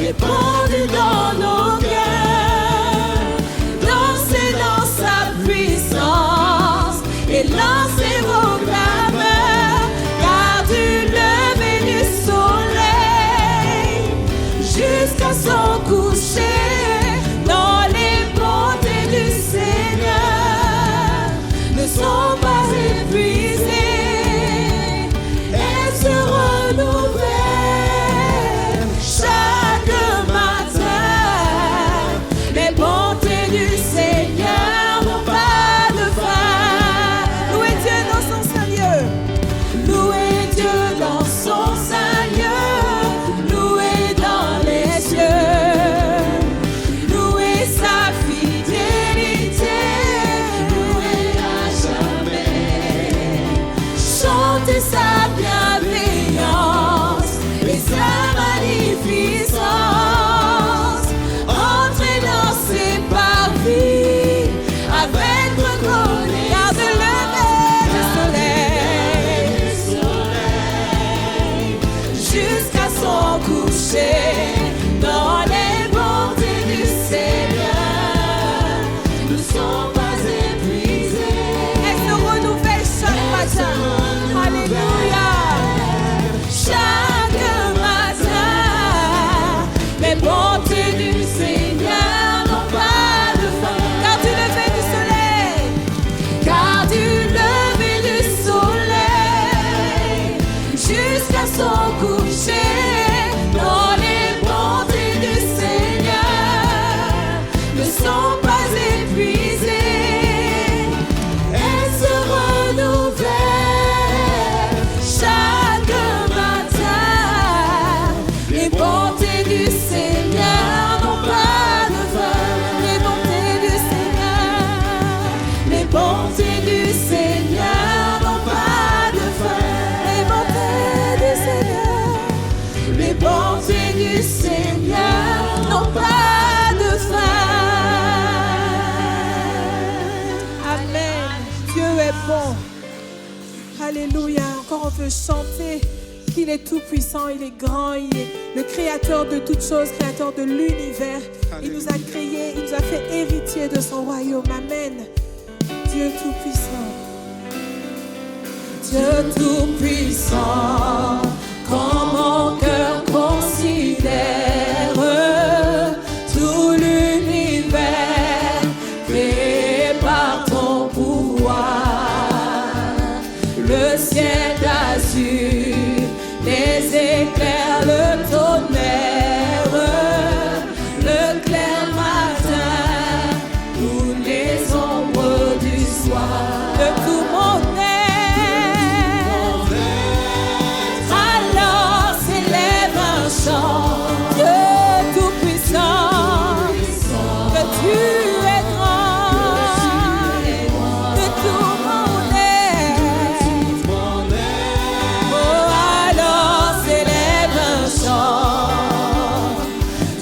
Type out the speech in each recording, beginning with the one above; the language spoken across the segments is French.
répandu dans nos cœurs. Dansez dans sa puissance et lancez vos clameurs, car du lever du soleil jusqu'à son coucher, dans les bontés du Seigneur ne sont pas épuisées. Elles se renouvellent chaque matin. Les bontés du Seigneur n'ont pas de fin. Louez Dieu dans son saint lieu. Louez Dieu dans son saint lieu. Louez dans les cieux. Louez sa fidélité. Louez à jamais. Chantez sa bienveillance et sa magnificence. Entrez dans ses parvis avec reconnaissance. Car de lever du soleil jusqu'à son coucher, dans les bontés du Seigneur ne sont pas épuisées. Elles se renouvellent chaque matin. Alléluia. Chaque matin, les bontés du Seigneur n'ont pas de fin. Car du lever du soleil, car du lever du soleil jusqu'à son coucher, dans les bontés du Seigneur ne sont pas épuisées. Elles se renouvellent chaque matin. Les bontés du Seigneur n'ont pas de fin. Les bontés du Seigneur, les bontés du Seigneur n'ont pas de fin. Les bontés du Seigneur, les bontés du Seigneur n'ont pas de fin. Amen. Dieu est bon. Alléluia. Encore on veut chanter qu'il est tout puissant, il est grand, il est le créateur de toutes choses, créateur de l'univers. Il nous a créés, il nous a fait héritiers de son royaume. Amen. Dieu tout puissant. Dieu tout puissant, quand mon cœur considère tout l'univers créé par ton pouvoir, le ciel d'azur, les éclairs, le tonnerre, le clair matin, toutes les ombres du soir, de tout mon être, alors s'élève un chant. Dieu tout puissant, que tu es grand, de tout mon être. Oh, alors s'élève un chant.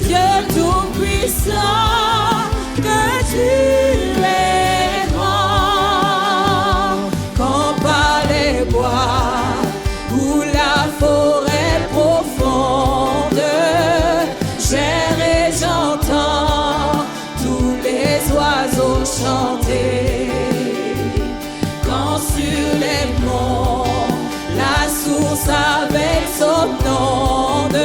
Dieu tout puissant, que tu es grand. Quand par les bois ou la forêt profonde, j'erre et j'entends tous les oiseaux chanter. Quand sur les monts, la source avec son onde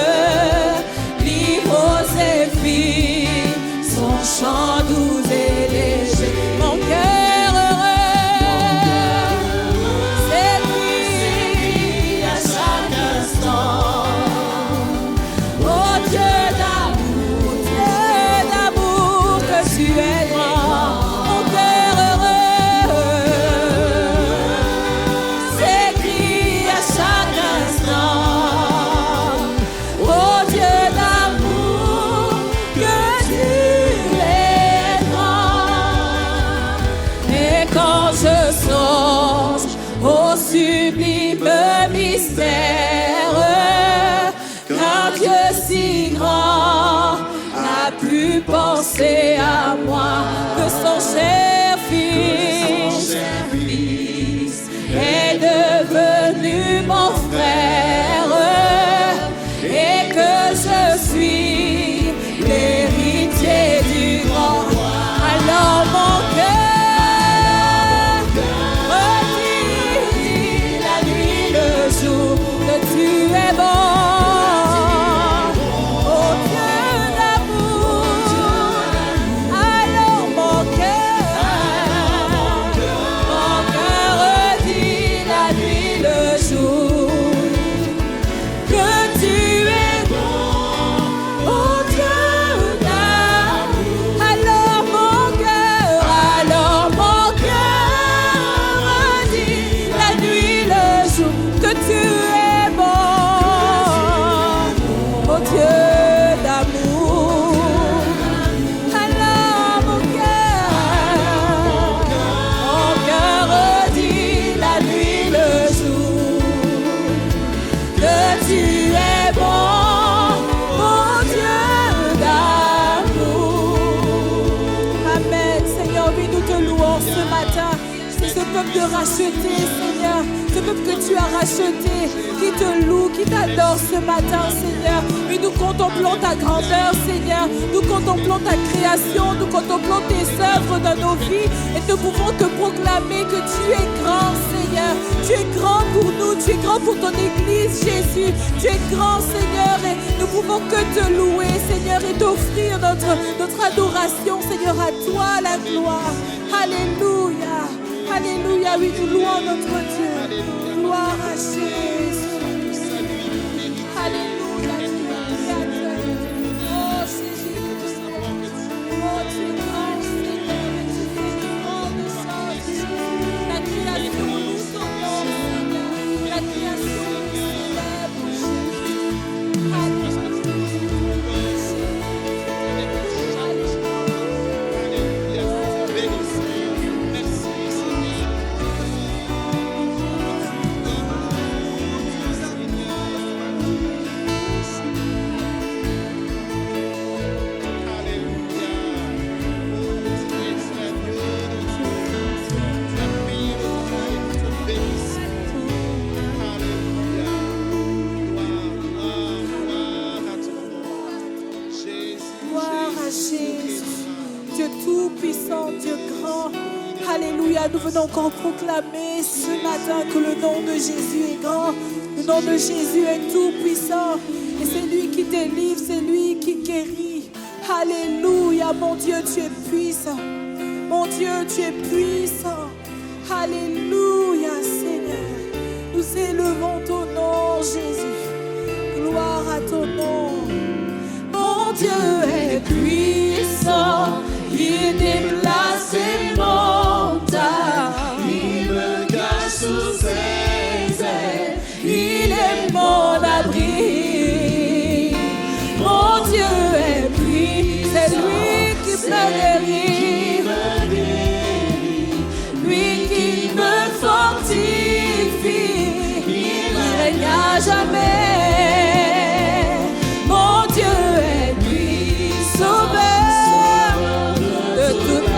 livre aux zéphyrs son chant doux et léger. Mon cœur heureux s'écrie à chaque instant. Oh Dieu d'amour, que tu es grand. Mon cœur heureux s'écrie à chaque instant. Oh Dieu d'amour, que tu es grand. Et quand je songe au sublime mystère, qu'un Dieu si grand a pu penser à moi, que son cher Fils est devenu mon frère, et que je suis peuple de racheter, Seigneur. Ce peuple que tu as racheté, qui te loue, qui t'adore ce matin, Seigneur. Et nous contemplons ta grandeur, Seigneur. Nous contemplons ta création, nous contemplons tes œuvres dans nos vies. Et nous pouvons te proclamer que tu es grand, Seigneur. Tu es grand pour nous, tu es grand pour ton Église, Jésus. Tu es grand, Seigneur, et nous pouvons que te louer, Seigneur, et t'offrir notre adoration, Seigneur, à toi la gloire. Alléluia, alléluia, oui, nous louons notre Dieu. Gloire à Jésus. Alléluia, Dieu, Créateur. Oh, Jésus, oh, tu es grand, Seigneur, et tu fais de grandes choses. La création nous honore, Seigneur. La création nous célèbre, Jésus. Alléluia. Tout-puissant, Dieu grand. Alléluia, nous venons encore proclamer ce matin que le nom de Jésus est grand. Le nom de Jésus est tout-puissant. Et c'est lui qui délivre, c'est lui qui guérit. Alléluia, mon Dieu, tu es puissant. Mon Dieu, tu es puissant. Alléluia, Seigneur. Nous élevons ton nom, Jésus. Gloire à ton nom. Mon Dieu est puissant. Il déplace les montagnes, il me cache sous ses ailes, il est mon abri. Mon Dieu est puissant, c'est lui qui me guérit, lui qui me fortifie, il règne à jamais. Mon Dieu est lui, sauveur de toute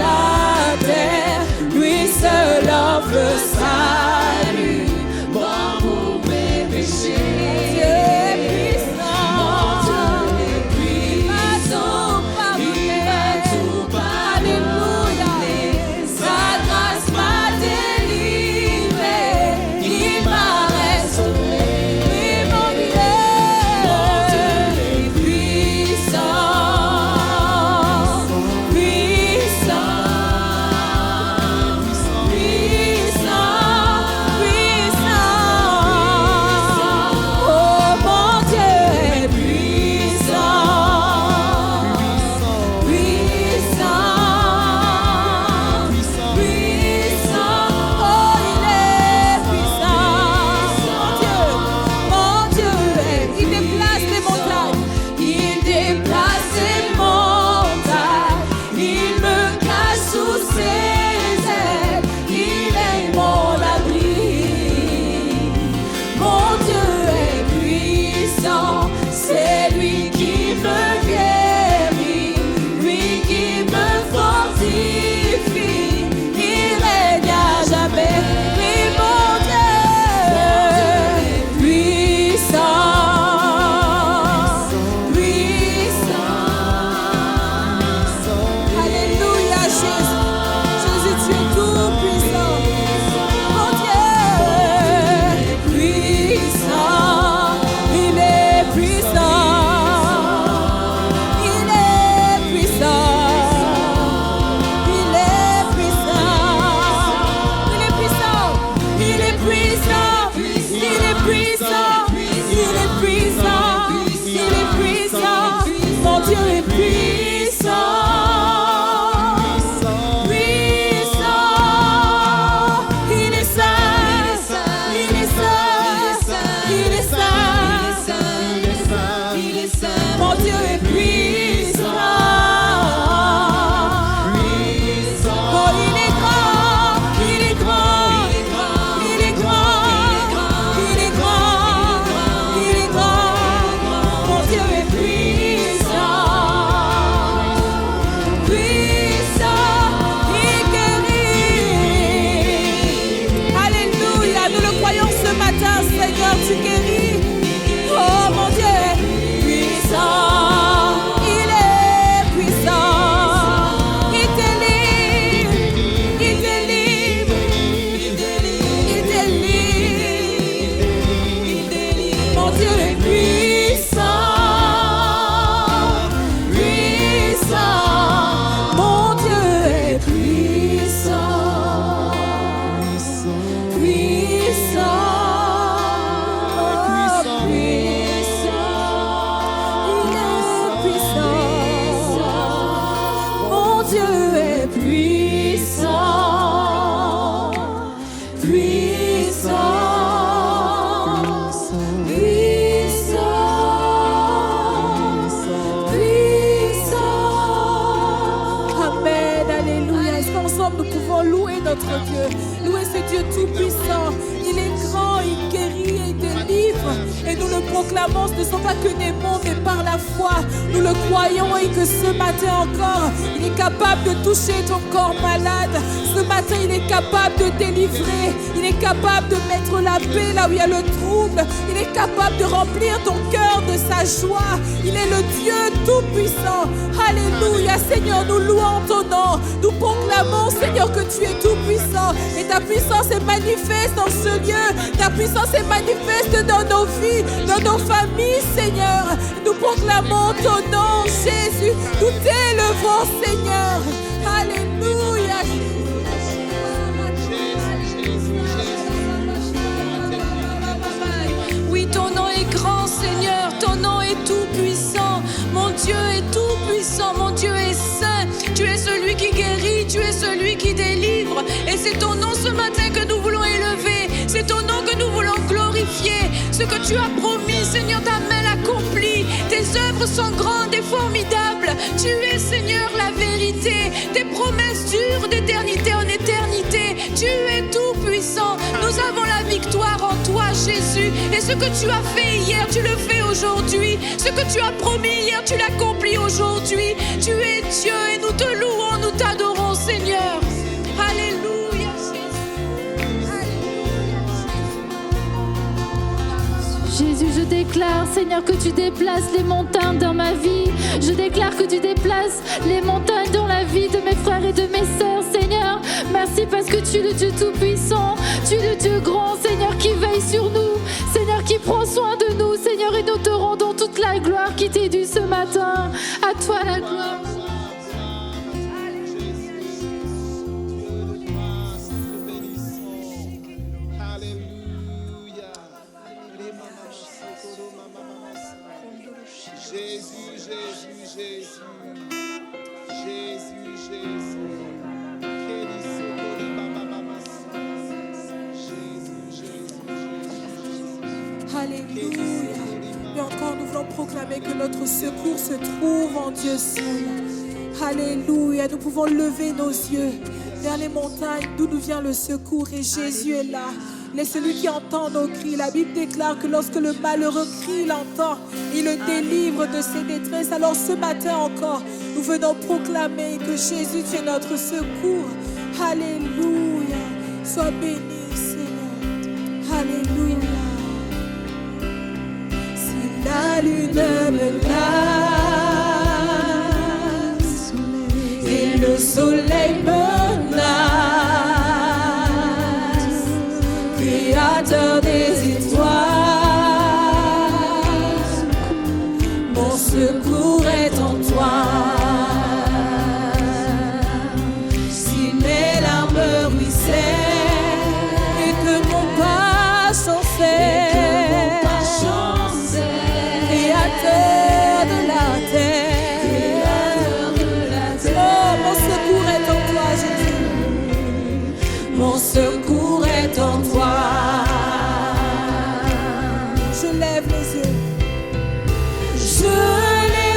proclamons, ce ne sont pas que des mots, mais par la foi, nous le croyons et que ce matin encore, il est capable de toucher ton corps malade. Ce matin, il est capable de délivrer. Il est capable de mettre la paix là où il y a le trouble. Il est capable de remplir ton cœur de sa joie. Il est le Dieu tout-puissant. Alléluia, Seigneur, nous louons ton nom. Nous proclamons, Seigneur, que tu es tout-puissant. Et ta puissance est manifeste dans ce lieu. Ta puissance est manifeste dans nos vies, dans nos familles, Seigneur. Nous proclamons ton nom, Jésus. Nous t'élevons, Seigneur. Alléluia. Oui, ton nom est grand, Seigneur. Ton nom est tout-puissant. Mon Dieu est tout-puissant. Mon Dieu est saint. Tu es celui qui guérit. Tu es celui qui délivre. Et c'est ton nom ce matin que nous voulons élever. C'est ton nom que nous voulons glorifier. Ce que tu as promis, Seigneur, ta main l'accomplit. Tes œuvres sont grandes et formidables. Tu es, Seigneur, la vérité. Tes promesses durent d'éternité en éternité. Tu es tout-puissant. Nous avons la victoire en toi, Jésus. Et ce que tu as fait hier, tu le fais aujourd'hui. Ce que tu as promis hier, tu l'accomplis aujourd'hui. Tu es Dieu et nous te louons, nous t'adorons, Seigneur. Alléluia, Jésus, je déclare, Seigneur, que tu déplaces les montagnes dans ma vie. Je déclare que tu déplaces les montagnes dans la vie de mes frères et de mes sœurs, Seigneur. Merci parce que tu es le Dieu tout-puissant. Tu es le Dieu grand, Seigneur, qui veille sur nous. Seigneur, qui prend soin de nous, Seigneur, et nous te rendons toute la gloire qui t'est due ce matin. À toi la gloire. Alléluia. Et encore, nous voulons proclamer que notre secours se trouve en Dieu seul. Alléluia. Nous pouvons lever nos yeux vers les montagnes d'où nous vient le secours. Et Jésus est là. Il est celui qui entend nos cris. La Bible déclare que lorsque le malheureux crie, il l'entend. Il le délivre de ses détresses. Alors ce matin encore, nous venons proclamer que Jésus, tu es notre secours. Alléluia. Sois béni, Seigneur. Alléluia. La lune menace et le soleil menace, Créateur des étoiles, mon secours est en toi. Si mes larmes ruissellent et que mon pas chancelle, de la terre. Oh, mon secours est en toi, Jésus. Mon secours est en toi. Je lève les yeux. Je lève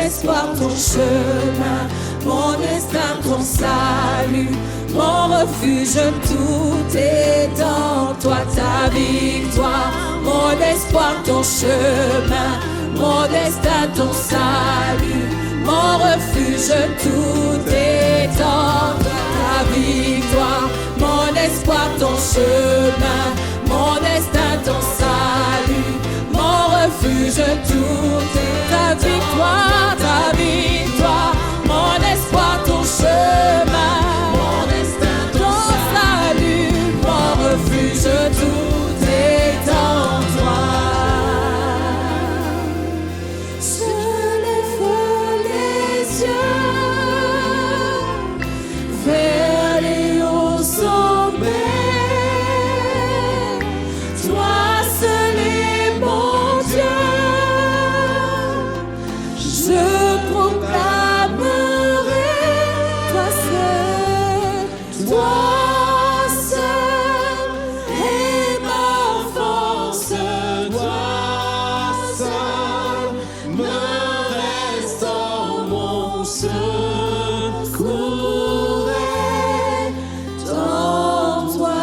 espoir, ton chemin, mon destin, ton salut, mon refuge, tout est en toi, ta victoire, mon espoir, ton chemin, mon destin, ton salut, mon refuge, tout est en toi, ta victoire, mon espoir, ton chemin, mon destin, ton salut, mon refuge, tout est ta victoire, mon espoir, ton chemin, mon destin, ton salut, mon refuge, tout est en toi. Je lève les yeux vers les hauts sommets, toi seul est mon Dieu. Je proclamerai toi seul est ma force, toi seul me reste en mon secours est en toi.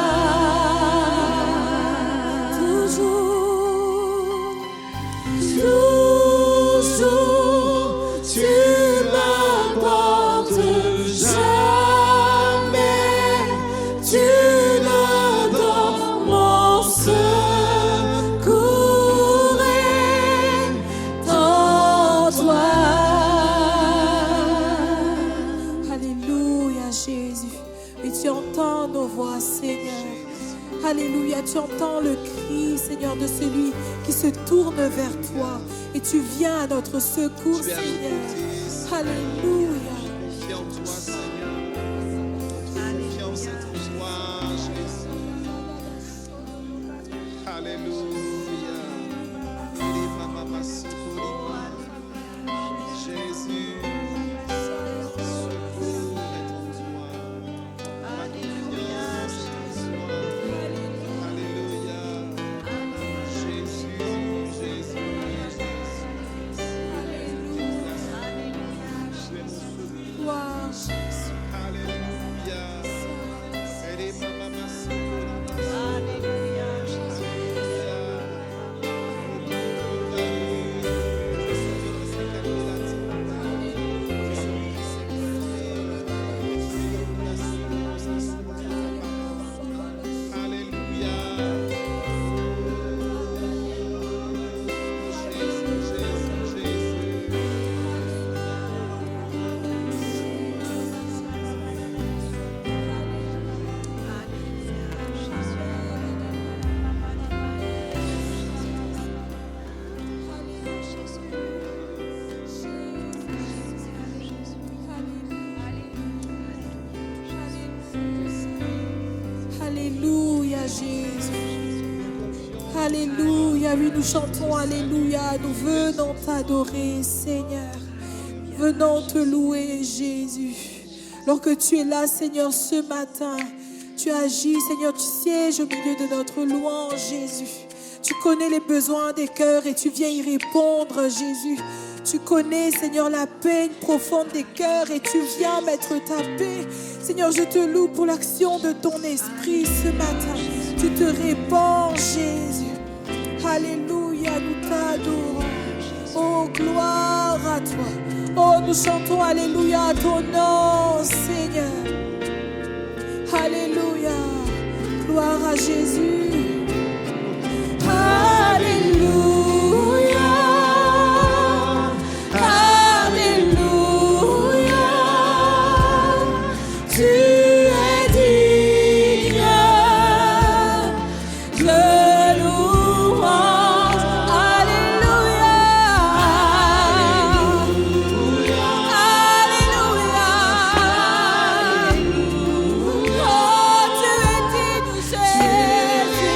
Toujours, tu m'apportes jamais, tu me donnes mon secours est en toi. Alléluia Jésus, et tu entends nos voix Seigneur. Alléluia, tu entends le cri Seigneur de celui qui se tourne vers toi et tu viens à notre secours Seigneur. Alléluia. Confiez en toi, Seigneur. Confiance en toi, Jésus. Alléluia. Jésus, secours est en toi. Alléluia. Alléluia. Jésus, Jésus. Gloire Jésus. Alléluia. Alléluia Jésus. Alléluia, oui nous chantons Alléluia, nous venons t'adorer Seigneur. Venons te louer Jésus. Lorsque tu es là Seigneur ce matin, tu agis Seigneur, tu sièges au milieu de notre louange Jésus. Tu connais les besoins des cœurs et tu viens y répondre Jésus. Tu connais, Seigneur, la peine profonde des cœurs et tu viens mettre ta paix. Seigneur, je te loue pour l'action de ton esprit ce matin. Tu te répands, Jésus. Alléluia, nous t'adorons. Oh, gloire à toi. Oh, nous chantons Alléluia à ton nom, Seigneur. Alléluia. Gloire à Jésus. Alléluia. Alléluia. Tu es digne de louange. Alléluia. Alléluia. Oh, tu es digne, Jésus.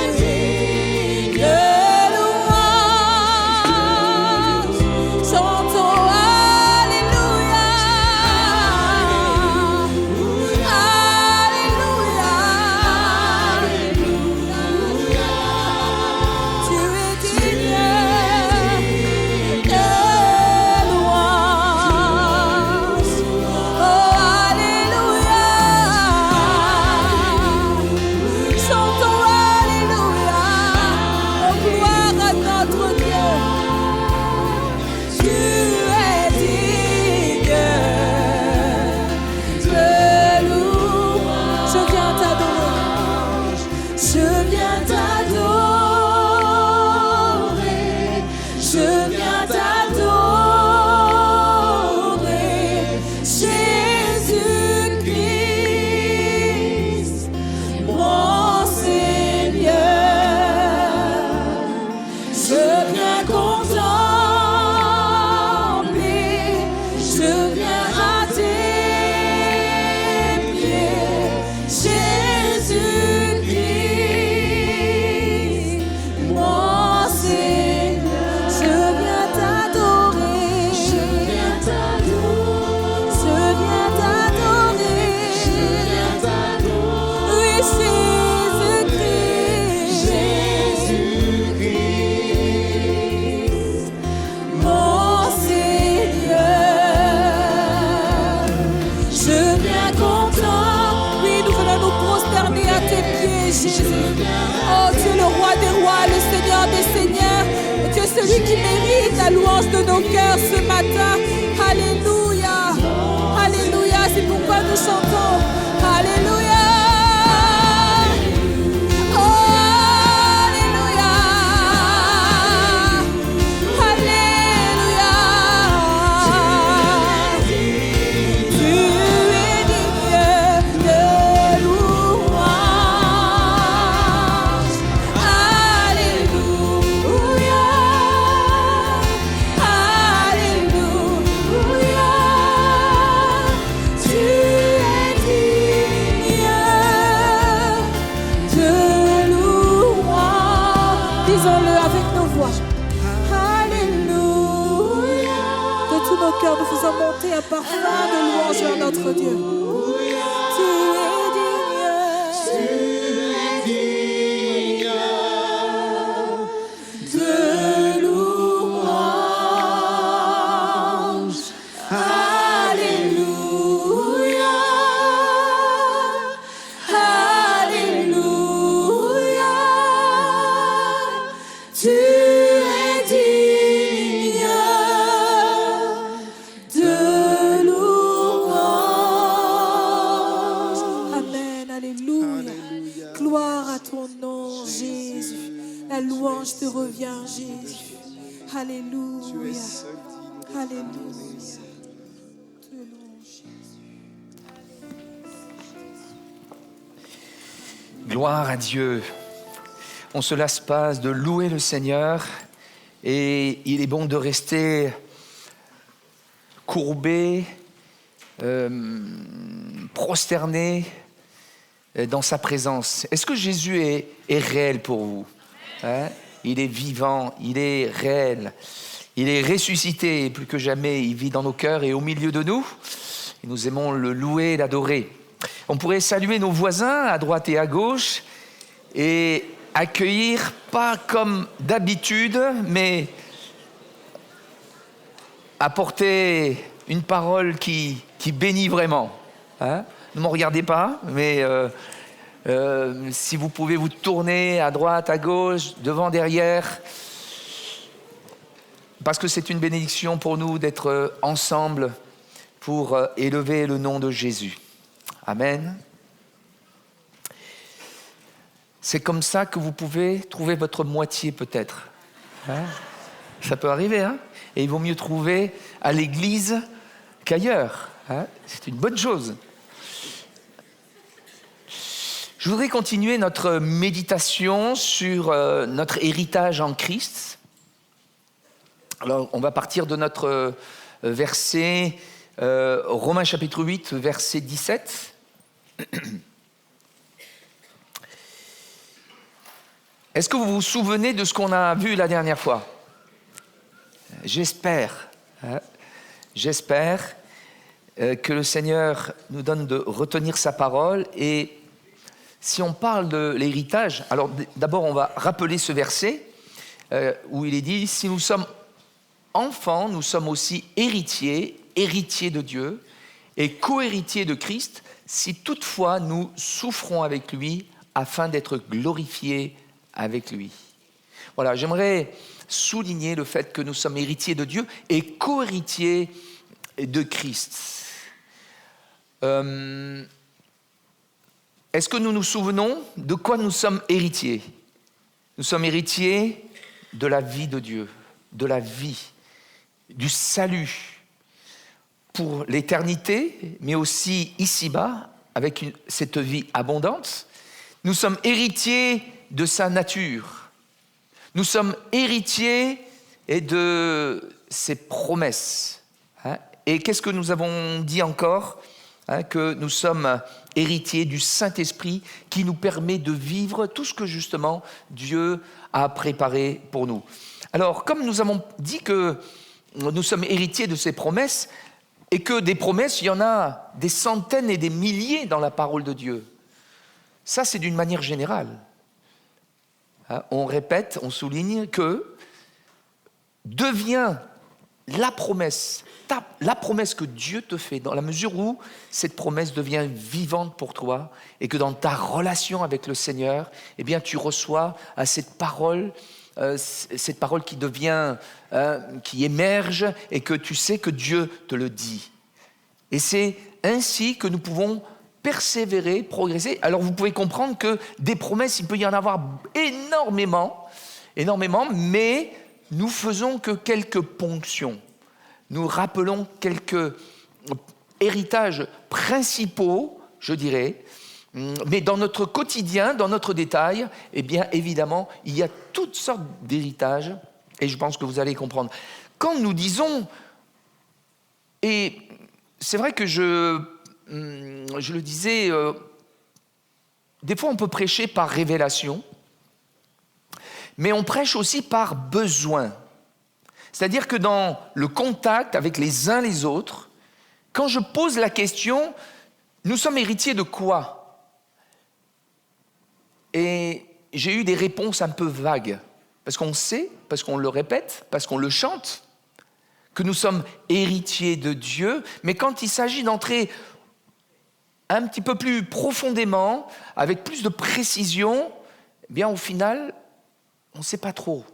Jésus. Oh, tu es le roi des rois, le Seigneur des seigneurs. Et tu es celui qui mérite la louange de nos cœurs ce matin. Alléluia. Alléluia, c'est pourquoi nous chantons. Alléluia. Oh, Alléluia. Alléluia. Tu es digne de louange. Alléluia. Alléluia. Tu es digne de louange. Disons-le avec nos voix. Alléluia. De tous nos cœurs, nous faisons monter un parfum de louange vers notre Dieu. Tu es digne. De louange. Alléluia. Alléluia. Tu es digne de louange. Amen. Alléluia. Gloire à ton nom, Jésus. La louange te revient, Jésus. Alléluia. Tu es seul digne. Alléluia. Te louange, Jésus. Gloire à Dieu. On ne se lasse pas de louer le Seigneur et il est bon de rester courbé, prosterné dans sa présence. Est-ce que Jésus est réel pour vous? Hein? Il est vivant, il est réel, il est ressuscité plus que jamais, il vit dans nos cœurs et au milieu de nous. Et nous aimons le louer et l'adorer. On pourrait saluer nos voisins à droite et à gauche et accueillir, pas comme d'habitude, mais apporter une parole qui bénit vraiment. Hein? Ne me regardez pas, mais si vous pouvez vous tourner à droite, à gauche, devant, derrière, parce que c'est une bénédiction pour nous d'être ensemble pour élever le nom de Jésus. Amen. C'est comme ça que vous pouvez trouver votre moitié peut-être. Hein? Ça peut arriver, hein? Et il vaut mieux trouver à l'église qu'ailleurs. Hein? C'est une bonne chose. Je voudrais continuer notre méditation sur notre héritage en Christ. Alors, on va partir de notre verset, Romains chapitre 8, verset 17. Est-ce que vous vous souvenez de ce qu'on a vu la dernière fois? J'espère que le Seigneur nous donne de retenir sa parole. Et si on parle de l'héritage, alors d'abord on va rappeler ce verset où il est dit « Si nous sommes enfants, nous sommes aussi héritiers de Dieu et co-héritiers de Christ, si toutefois nous souffrons avec lui afin d'être glorifiés avec lui. » Voilà, j'aimerais souligner le fait que nous sommes héritiers de Dieu et co-héritiers de Christ. Est-ce que nous nous souvenons de quoi nous sommes héritiers? Nous sommes héritiers de la vie de Dieu, de la vie, du salut pour l'éternité, mais aussi ici-bas, avec cette vie abondante. Nous sommes héritiers de sa nature. Nous sommes héritiers de ses promesses. Et qu'est-ce que nous avons dit encore? Que nous sommes héritiers du Saint-Esprit qui nous permet de vivre tout ce que justement Dieu a préparé pour nous. Alors, comme nous avons dit que nous sommes héritiers de ses promesses, et que des promesses, il y en a des centaines et des milliers dans la parole de Dieu. Ça, c'est d'une manière générale. On répète, on souligne que devient la promesse que Dieu te fait, dans la mesure où cette promesse devient vivante pour toi et que dans ta relation avec le Seigneur, eh bien, tu reçois cette parole qui devient, qui émerge et que tu sais que Dieu te le dit. Et c'est ainsi que nous pouvons persévérer, progresser. Alors vous pouvez comprendre que des promesses, il peut y en avoir énormément, mais nous faisons que quelques ponctions. Nous rappelons quelques héritages principaux, je dirais, mais dans notre quotidien, dans notre détail, eh bien évidemment, il y a toutes sortes d'héritages, et je pense que vous allez comprendre. Quand nous disons, et c'est vrai que je le disais, des fois on peut prêcher par révélation, mais on prêche aussi par besoin. C'est-à-dire que dans le contact avec les uns les autres, quand je pose la question, nous sommes héritiers de quoi ? Et j'ai eu des réponses un peu vagues, parce qu'on sait, parce qu'on le répète, parce qu'on le chante, que nous sommes héritiers de Dieu, mais quand il s'agit d'entrer un petit peu plus profondément, avec plus de précision, eh bien au final, on ne sait pas trop.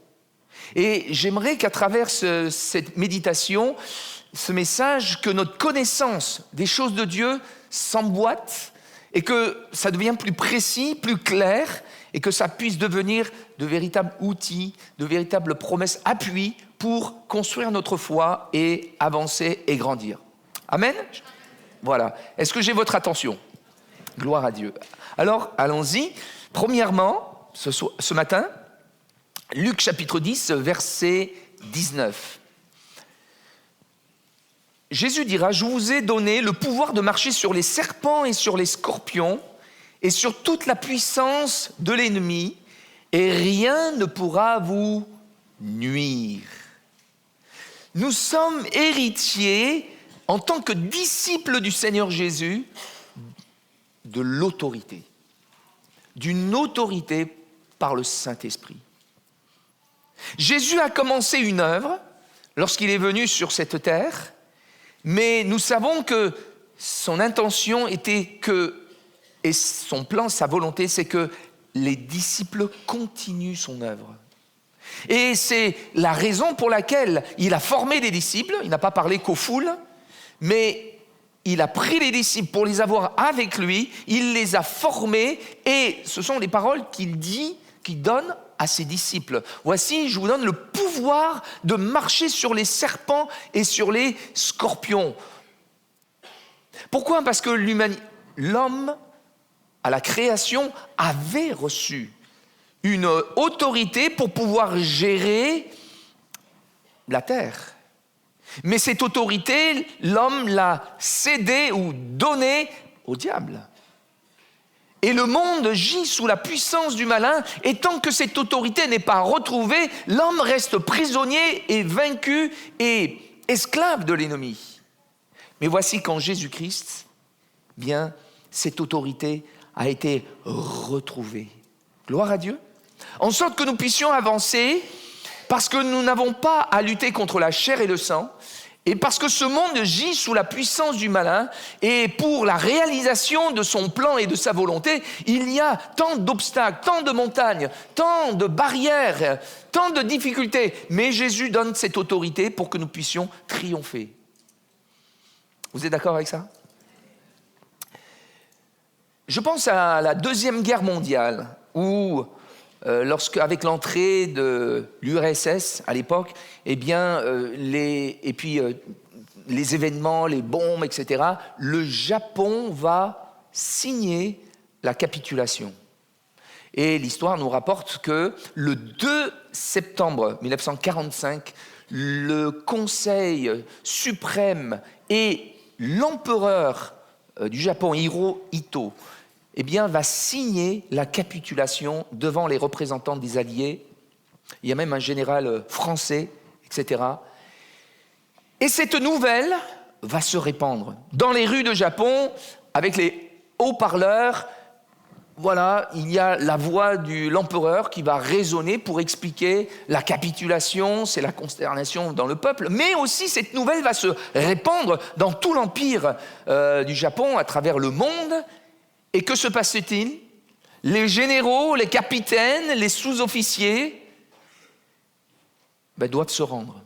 Et j'aimerais qu'à travers cette méditation, ce message, que notre connaissance des choses de Dieu s'emboîte et que ça devienne plus précis, plus clair et que ça puisse devenir de véritables outils, de véritables promesses, appuis pour construire notre foi et avancer et grandir. Amen ? Voilà. Est-ce que j'ai votre attention ? Gloire à Dieu. Alors, allons-y. Premièrement, ce matin, Luc chapitre 10, verset 19. Jésus dira, « Je vous ai donné le pouvoir de marcher sur les serpents et sur les scorpions et sur toute la puissance de l'ennemi, et rien ne pourra vous nuire. » Nous sommes héritiers, en tant que disciples du Seigneur Jésus, de l'autorité, d'une autorité par le Saint-Esprit. Jésus a commencé une œuvre lorsqu'il est venu sur cette terre, mais nous savons que son intention était que, et son plan, sa volonté, c'est que les disciples continuent son œuvre. Et c'est la raison pour laquelle il a formé des disciples, il n'a pas parlé qu'aux foules, mais il a pris les disciples pour les avoir avec lui, il les a formés, et ce sont les paroles qu'il dit, qu'il donne à ses disciples. Voici, je vous donne le pouvoir de marcher sur les serpents et sur les scorpions. Pourquoi ? Parce que l'homme, à la création, avait reçu une autorité pour pouvoir gérer la terre. Mais cette autorité, l'homme l'a cédée ou donnée au diable. Et le monde gît sous la puissance du malin, et tant que cette autorité n'est pas retrouvée, l'homme reste prisonnier et vaincu et esclave de l'ennemi. Mais voici qu'en Jésus-Christ, bien, cette autorité a été retrouvée. Gloire à Dieu. En sorte que nous puissions avancer, parce que nous n'avons pas à lutter contre la chair et le sang, et parce que ce monde gît sous la puissance du malin, et pour la réalisation de son plan et de sa volonté, il y a tant d'obstacles, tant de montagnes, tant de barrières, tant de difficultés. Mais Jésus donne cette autorité pour que nous puissions triompher. Vous êtes d'accord avec ça ? Je pense à la Deuxième Guerre mondiale, où avec l'entrée de l'URSS à l'époque, eh bien, les événements, les bombes, etc., le Japon va signer la capitulation. Et l'histoire nous rapporte que le 2 septembre 1945, le Conseil suprême et l'empereur du Japon, Hirohito, eh bien, va signer la capitulation devant les représentants des Alliés. Il y a même un général français, etc. Et cette nouvelle va se répandre dans les rues de Japon, avec les haut-parleurs. voilà, il y a la voix de l'empereur qui va résonner pour expliquer la capitulation, c'est la consternation dans le peuple, mais aussi cette nouvelle va se répandre dans tout l'empire du Japon, à travers le monde. Et que se passe-t-il ? Les généraux, les capitaines, les sous-officiers doivent se rendre.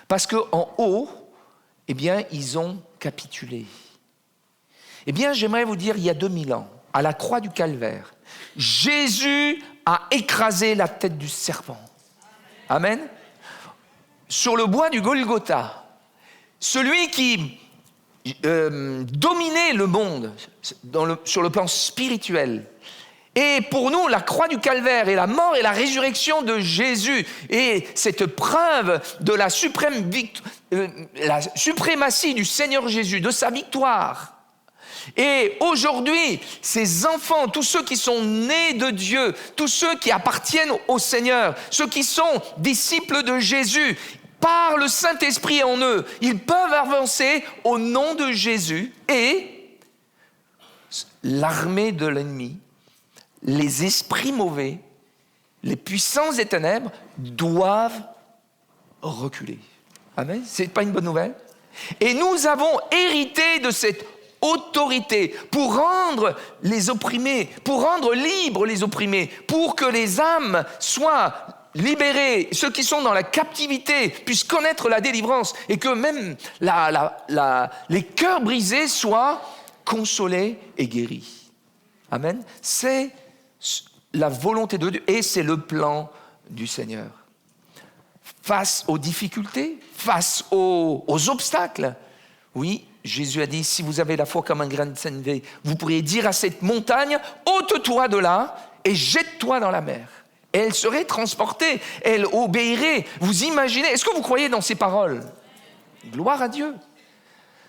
Parce qu'en haut, eh bien, ils ont capitulé. Eh bien, j'aimerais vous dire, il y a 2000 ans, à la croix du Calvaire, Jésus a écrasé la tête du serpent. Amen. Sur le bois du Golgotha, celui qui dominait le monde sur le plan spirituel. Et pour nous, la croix du Calvaire et la mort et la résurrection de Jésus et cette preuve de la suprématie du Seigneur Jésus, de sa victoire. Et aujourd'hui, ces enfants, tous ceux qui sont nés de Dieu, tous ceux qui appartiennent au Seigneur, ceux qui sont disciples de Jésus, par le Saint-Esprit en eux, ils peuvent avancer au nom de Jésus et l'armée de l'ennemi, les esprits mauvais, les puissances des ténèbres doivent reculer. Amen. C'est pas une bonne nouvelle? Et nous avons hérité de cette autorité pour rendre les opprimés, pour rendre libres les opprimés, pour que les âmes soient libérés, ceux qui sont dans la captivité puissent connaître la délivrance et que même les cœurs brisés soient consolés et guéris. Amen. C'est la volonté de Dieu et c'est le plan du Seigneur. Face aux difficultés, face aux obstacles, oui, Jésus a dit, si vous avez la foi comme un grain de sénévé, vous pourriez dire à cette montagne, ôte-toi de là et jette-toi dans la mer. Et elle serait transportée, elle obéirait. Vous imaginez, est-ce que vous croyez dans ces paroles ? Gloire à Dieu.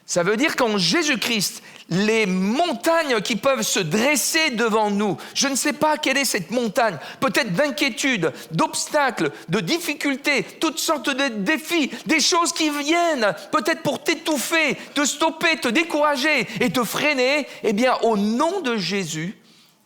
Ça veut dire qu'en Jésus-Christ, les montagnes qui peuvent se dresser devant nous, je ne sais pas quelle est cette montagne, peut-être d'inquiétude, d'obstacles, de difficultés, toutes sortes de défis, des choses qui viennent peut-être pour t'étouffer, te stopper, te décourager et te freiner, eh bien au nom de Jésus,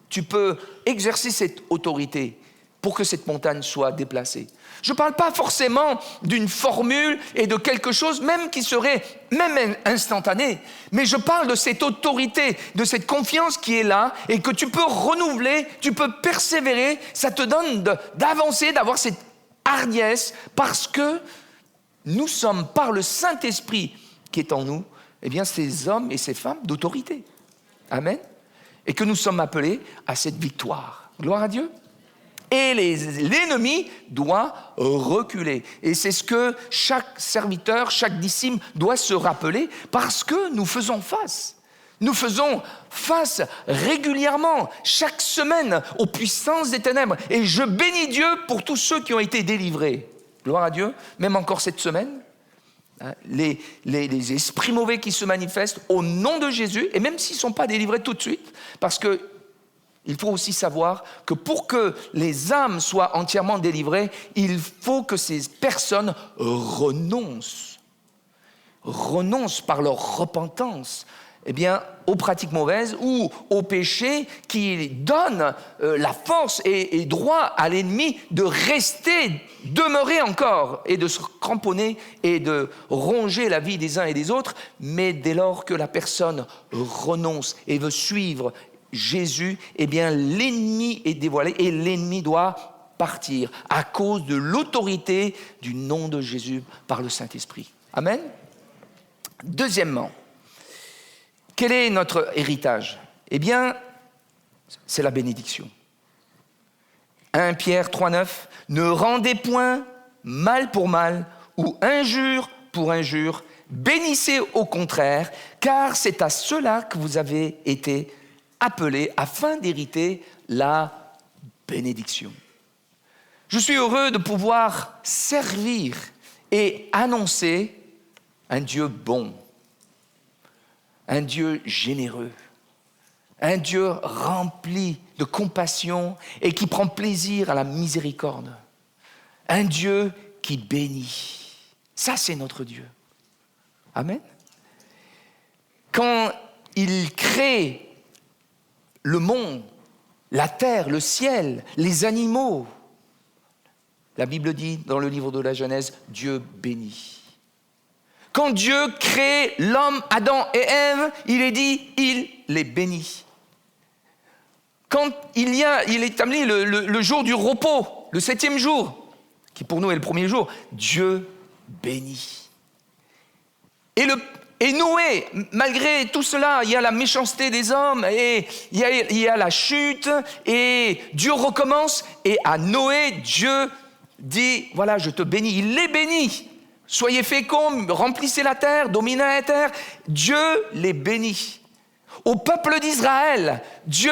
tu peux exercer cette autorité pour que cette montagne soit déplacée. Je ne parle pas forcément d'une formule et de quelque chose même qui serait même instantané, mais je parle de cette autorité, de cette confiance qui est là et que tu peux renouveler, tu peux persévérer, ça te donne d'avancer, d'avoir cette hardiesse parce que nous sommes par le Saint-Esprit qui est en nous, eh bien ces hommes et ces femmes d'autorité. Amen. Et que nous sommes appelés à cette victoire. Gloire à Dieu. Et l'ennemi doit reculer. Et c'est ce que chaque serviteur, chaque disciple doit se rappeler parce que nous faisons face. Nous faisons face régulièrement, chaque semaine, aux puissances des ténèbres. Et je bénis Dieu pour tous ceux qui ont été délivrés. Gloire à Dieu, même encore cette semaine. Les esprits mauvais qui se manifestent au nom de Jésus, et même s'ils ne sont pas délivrés tout de suite, parce que il faut aussi savoir que pour que les âmes soient entièrement délivrées, il faut que ces personnes renoncent par leur repentance, eh bien, aux pratiques mauvaises ou au péché qui donne la force et droit à l'ennemi de rester, demeurer encore et de se cramponner et de ronger la vie des uns et des autres. Mais dès lors que la personne renonce et veut suivre Jésus, eh bien l'ennemi est dévoilé et l'ennemi doit partir à cause de l'autorité du nom de Jésus par le Saint-Esprit. Amen. Deuxièmement, quel est notre héritage ? Eh bien, c'est la bénédiction. 1 Pierre 3,9 « Ne rendez point mal pour mal ou injure pour injure, bénissez au contraire, car c'est à cela que vous avez été appelés afin d'hériter la bénédiction. » Je suis heureux de pouvoir servir et annoncer un Dieu bon, un Dieu généreux, un Dieu rempli de compassion et qui prend plaisir à la miséricorde, un Dieu qui bénit. Ça, c'est notre Dieu. Amen. Quand il crée le monde, la terre, le ciel, les animaux. La Bible dit dans le livre de la Genèse, Dieu bénit. Quand Dieu crée l'homme, Adam et Ève, il est dit, il les bénit. Quand il est établi le jour du repos, le 7e jour, qui pour nous est le premier jour, Dieu bénit. Et Noé, malgré tout cela, il y a la méchanceté des hommes, et il y a la chute, et Dieu recommence, et à Noé, Dieu dit, voilà, je te bénis, il les bénit. Soyez féconds, remplissez la terre, dominez la terre. Dieu les bénit. Au peuple d'Israël, Dieu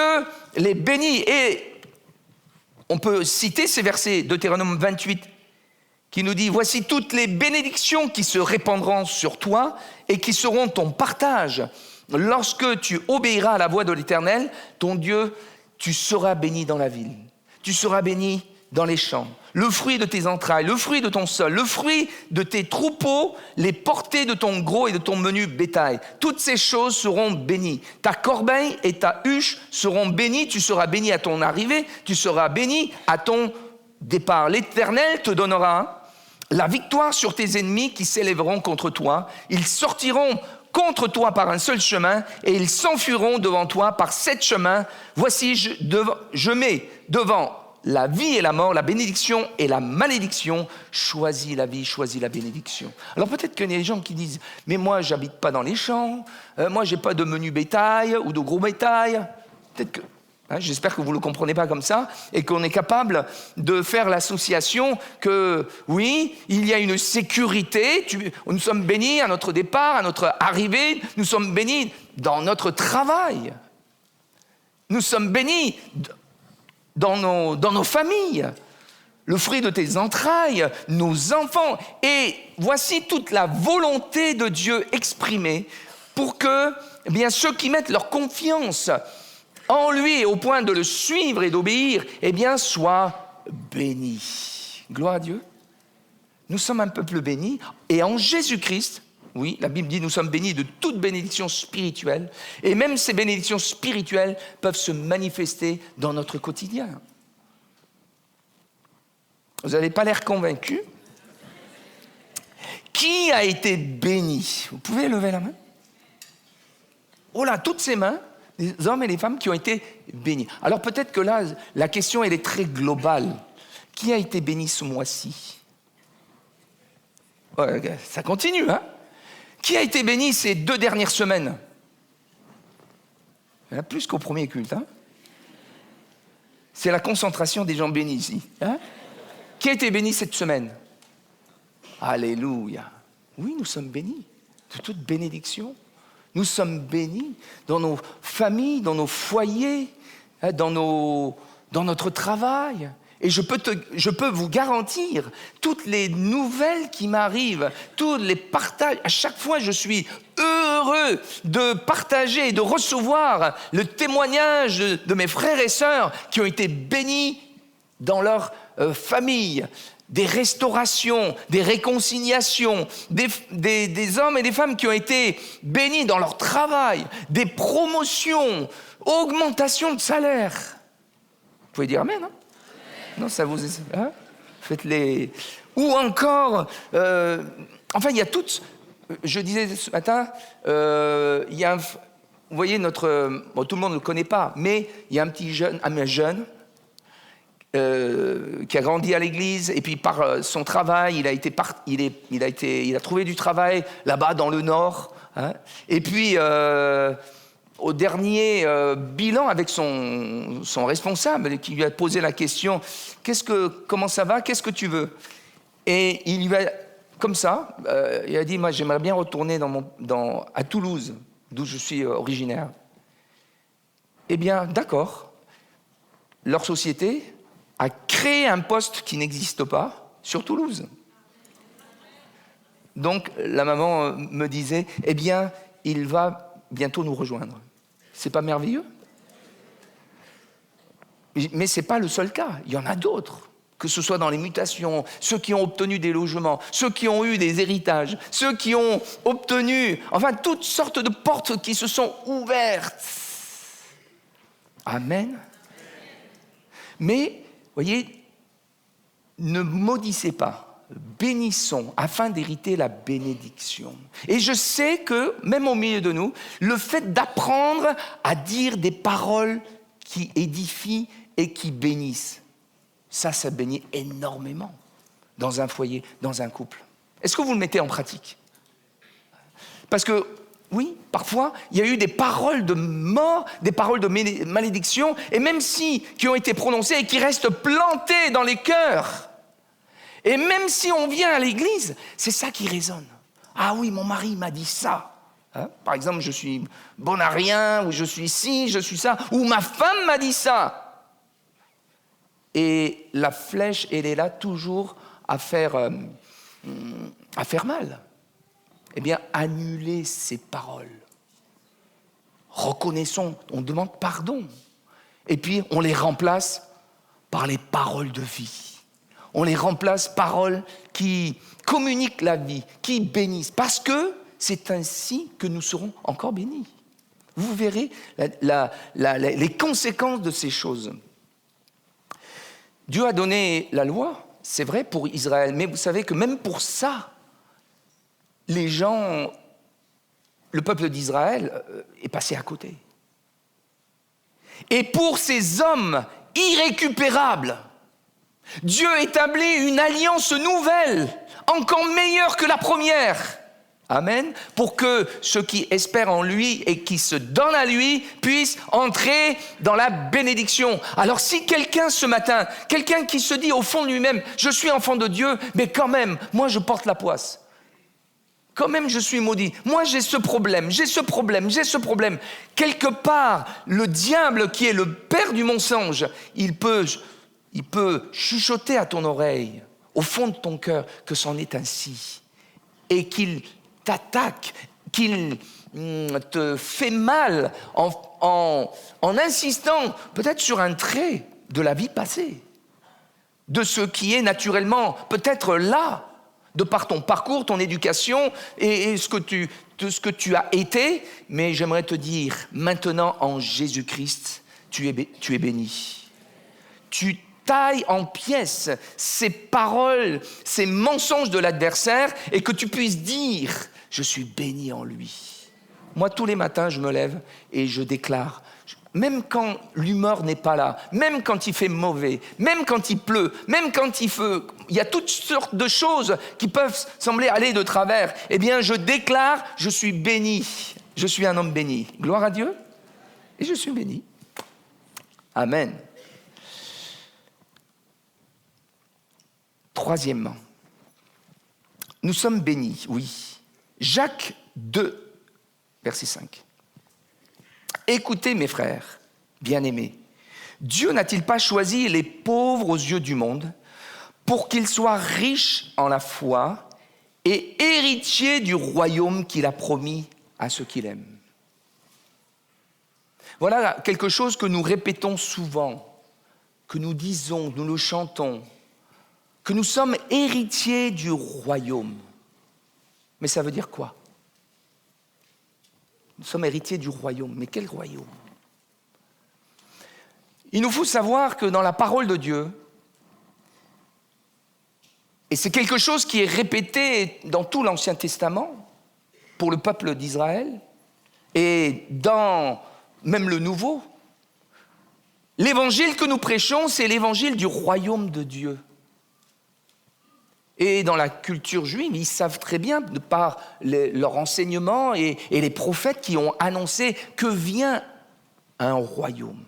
les bénit. Et on peut citer ces versets, Deutéronome 28, qui nous dit, voici toutes les bénédictions qui se répandront sur toi et qui seront ton partage. Lorsque tu obéiras à la voix de l'Éternel, ton Dieu, tu seras béni dans la ville. Tu seras béni dans les champs. Le fruit de tes entrailles, le fruit de ton sol, le fruit de tes troupeaux, les portées de ton gros et de ton menu bétail. Toutes ces choses seront bénies. Ta corbeille et ta huche seront bénies. Tu seras béni à ton arrivée, tu seras béni à ton départ. L'Éternel te donnera la victoire sur tes ennemis qui s'élèveront contre toi. Ils sortiront contre toi par un seul chemin et ils s'enfuiront devant toi par 7 chemins. Voici, je mets devant la vie et la mort, la bénédiction et la malédiction. Choisis la vie, choisis la bénédiction. Alors peut-être qu'il y a des gens qui disent « Mais moi, j'habite pas dans les champs, moi, j'ai pas de menu bétail ou de gros bétail. » Peut-être que, j'espère que vous ne le comprenez pas comme ça et qu'on est capable de faire l'association que, oui, il y a une sécurité, nous sommes bénis à notre départ, à notre arrivée, nous sommes bénis dans notre travail. Nous sommes bénis dans nos familles, le fruit de tes entrailles, nos enfants. Et voici toute la volonté de Dieu exprimée pour que ceux qui mettent leur confiance en lui au point de le suivre et d'obéir, soient bénis. Gloire à Dieu. Nous sommes un peuple béni et en Jésus-Christ, oui, la Bible dit nous sommes bénis de toute bénédiction spirituelle et même ces bénédictions spirituelles peuvent se manifester dans notre quotidien. Vous n'avez pas l'air convaincu? Qui a été béni? Vous pouvez lever la main? Oh là, toutes ces mains, les hommes et les femmes qui ont été bénis. Alors peut-être que là, la question elle est très globale. Qui a été béni ce mois-ci? Ouais, ça continue, hein? Qui a été béni ces 2 dernières semaines? Il y en a plus qu'au premier culte. Hein? C'est la concentration des gens bénis ici. Hein? Qui a été béni cette semaine? Alléluia. Oui, nous sommes bénis de toute bénédiction. Nous sommes bénis dans nos familles, dans nos foyers, dans notre travail. Et je peux vous garantir, toutes les nouvelles qui m'arrivent, tous les partages, à chaque fois je suis heureux de partager et de recevoir le témoignage de mes frères et sœurs qui ont été bénis dans leur famille, des restaurations, des réconciliations, des hommes et des femmes qui ont été bénis dans leur travail, des promotions, augmentation de salaire. Vous pouvez dire amen, hein? Non, ça vous... Hein? Faites-les... Ou encore... il y a toutes... Je disais ce matin, il y a... Vous voyez, notre... Bon, tout le monde ne le connaît pas, mais il y a un petit jeune, qui a grandi à l'église, et puis par son travail, il a trouvé du travail là-bas dans le Nord. Hein? Et puis... au dernier bilan avec son responsable qui lui a posé la question « Comment ça va? Qu'est-ce que tu veux ?» Et il lui a, comme ça, il a dit « Moi, j'aimerais bien retourner à Toulouse, d'où je suis originaire. » Eh bien, d'accord. Leur société a créé un poste qui n'existe pas sur Toulouse. Donc, la maman me disait « Eh bien, il va bientôt nous rejoindre. » C'est pas merveilleux? Mais ce n'est pas le seul cas. Il y en a d'autres. Que ce soit dans les mutations, ceux qui ont obtenu des logements, ceux qui ont eu des héritages, ceux qui ont obtenu... Enfin, toutes sortes de portes qui se sont ouvertes. Amen. Mais, voyez, ne maudissez pas, bénissons afin d'hériter la bénédiction. Et je sais que, même au milieu de nous, le fait d'apprendre à dire des paroles qui édifient et qui bénissent, ça bénit énormément dans un foyer, dans un couple. Est-ce que vous le mettez en pratique? Parce que, oui, parfois, il y a eu des paroles de mort, des paroles de malédiction, et même qui ont été prononcées et qui restent plantées dans les cœurs. Et même si on vient à l'église, c'est ça qui résonne. Ah oui, mon mari m'a dit ça. Hein? Par exemple, je suis bon à rien, ou je suis ci, je suis ça, ou ma femme m'a dit ça. Et la flèche, elle est là toujours à faire mal. Eh bien, annulez ces paroles. Reconnaissons, on demande pardon. Et puis, on les remplace par les paroles de vie. On les remplace par paroles qui communiquent la vie, qui bénissent. Parce que c'est ainsi que nous serons encore bénis. Vous verrez les conséquences de ces choses. Dieu a donné la loi, c'est vrai, pour Israël. Mais vous savez que même pour ça, le peuple d'Israël est passé à côté. Et pour ces hommes irrécupérables, Dieu établit une alliance nouvelle, encore meilleure que la première. Amen. Pour que ceux qui espèrent en lui et qui se donnent à lui puissent entrer dans la bénédiction. Alors si quelqu'un ce matin, quelqu'un qui se dit au fond de lui-même, je suis enfant de Dieu, mais quand même, moi je porte la poisse. Quand même, je suis maudit. Moi, j'ai ce problème. Quelque part, le diable, qui est le père du mensonge, il peut chuchoter à ton oreille, au fond de ton cœur, que c'en est ainsi. Et qu'il t'attaque, qu'il te fait mal en insistant peut-être sur un trait de la vie passée, de ce qui est naturellement peut-être là, de par ton parcours, ton éducation et ce que tu as été. Mais j'aimerais te dire, maintenant en Jésus-Christ, tu es béni. Tu tailles en pièces ces paroles, ces mensonges de l'adversaire et que tu puisses dire, je suis béni en lui. Moi, tous les matins, je me lève et je déclare, même quand l'humeur n'est pas là, même quand il fait mauvais, même quand il pleut, même quand il y a toutes sortes de choses qui peuvent sembler aller de travers, eh bien, je déclare, je suis béni. Je suis un homme béni. Gloire à Dieu. Et je suis béni. Amen. Troisièmement, nous sommes bénis, oui. Jacques 2, verset 5. Écoutez mes frères, bien-aimés, Dieu n'a-t-il pas choisi les pauvres aux yeux du monde pour qu'ils soient riches en la foi et héritiers du royaume qu'il a promis à ceux qu'il aime? Voilà quelque chose que nous répétons souvent, que nous disons, nous le chantons, que nous sommes héritiers du royaume. Mais ça veut dire quoi? Nous sommes héritiers du royaume. Mais quel royaume? Il nous faut savoir que dans la parole de Dieu, et c'est quelque chose qui est répété dans tout l'Ancien Testament pour le peuple d'Israël, et dans même le Nouveau, l'évangile que nous prêchons, c'est l'évangile du royaume de Dieu. Et dans la culture juive, ils savent très bien, de par leur enseignement et les prophètes qui ont annoncé que vient un royaume,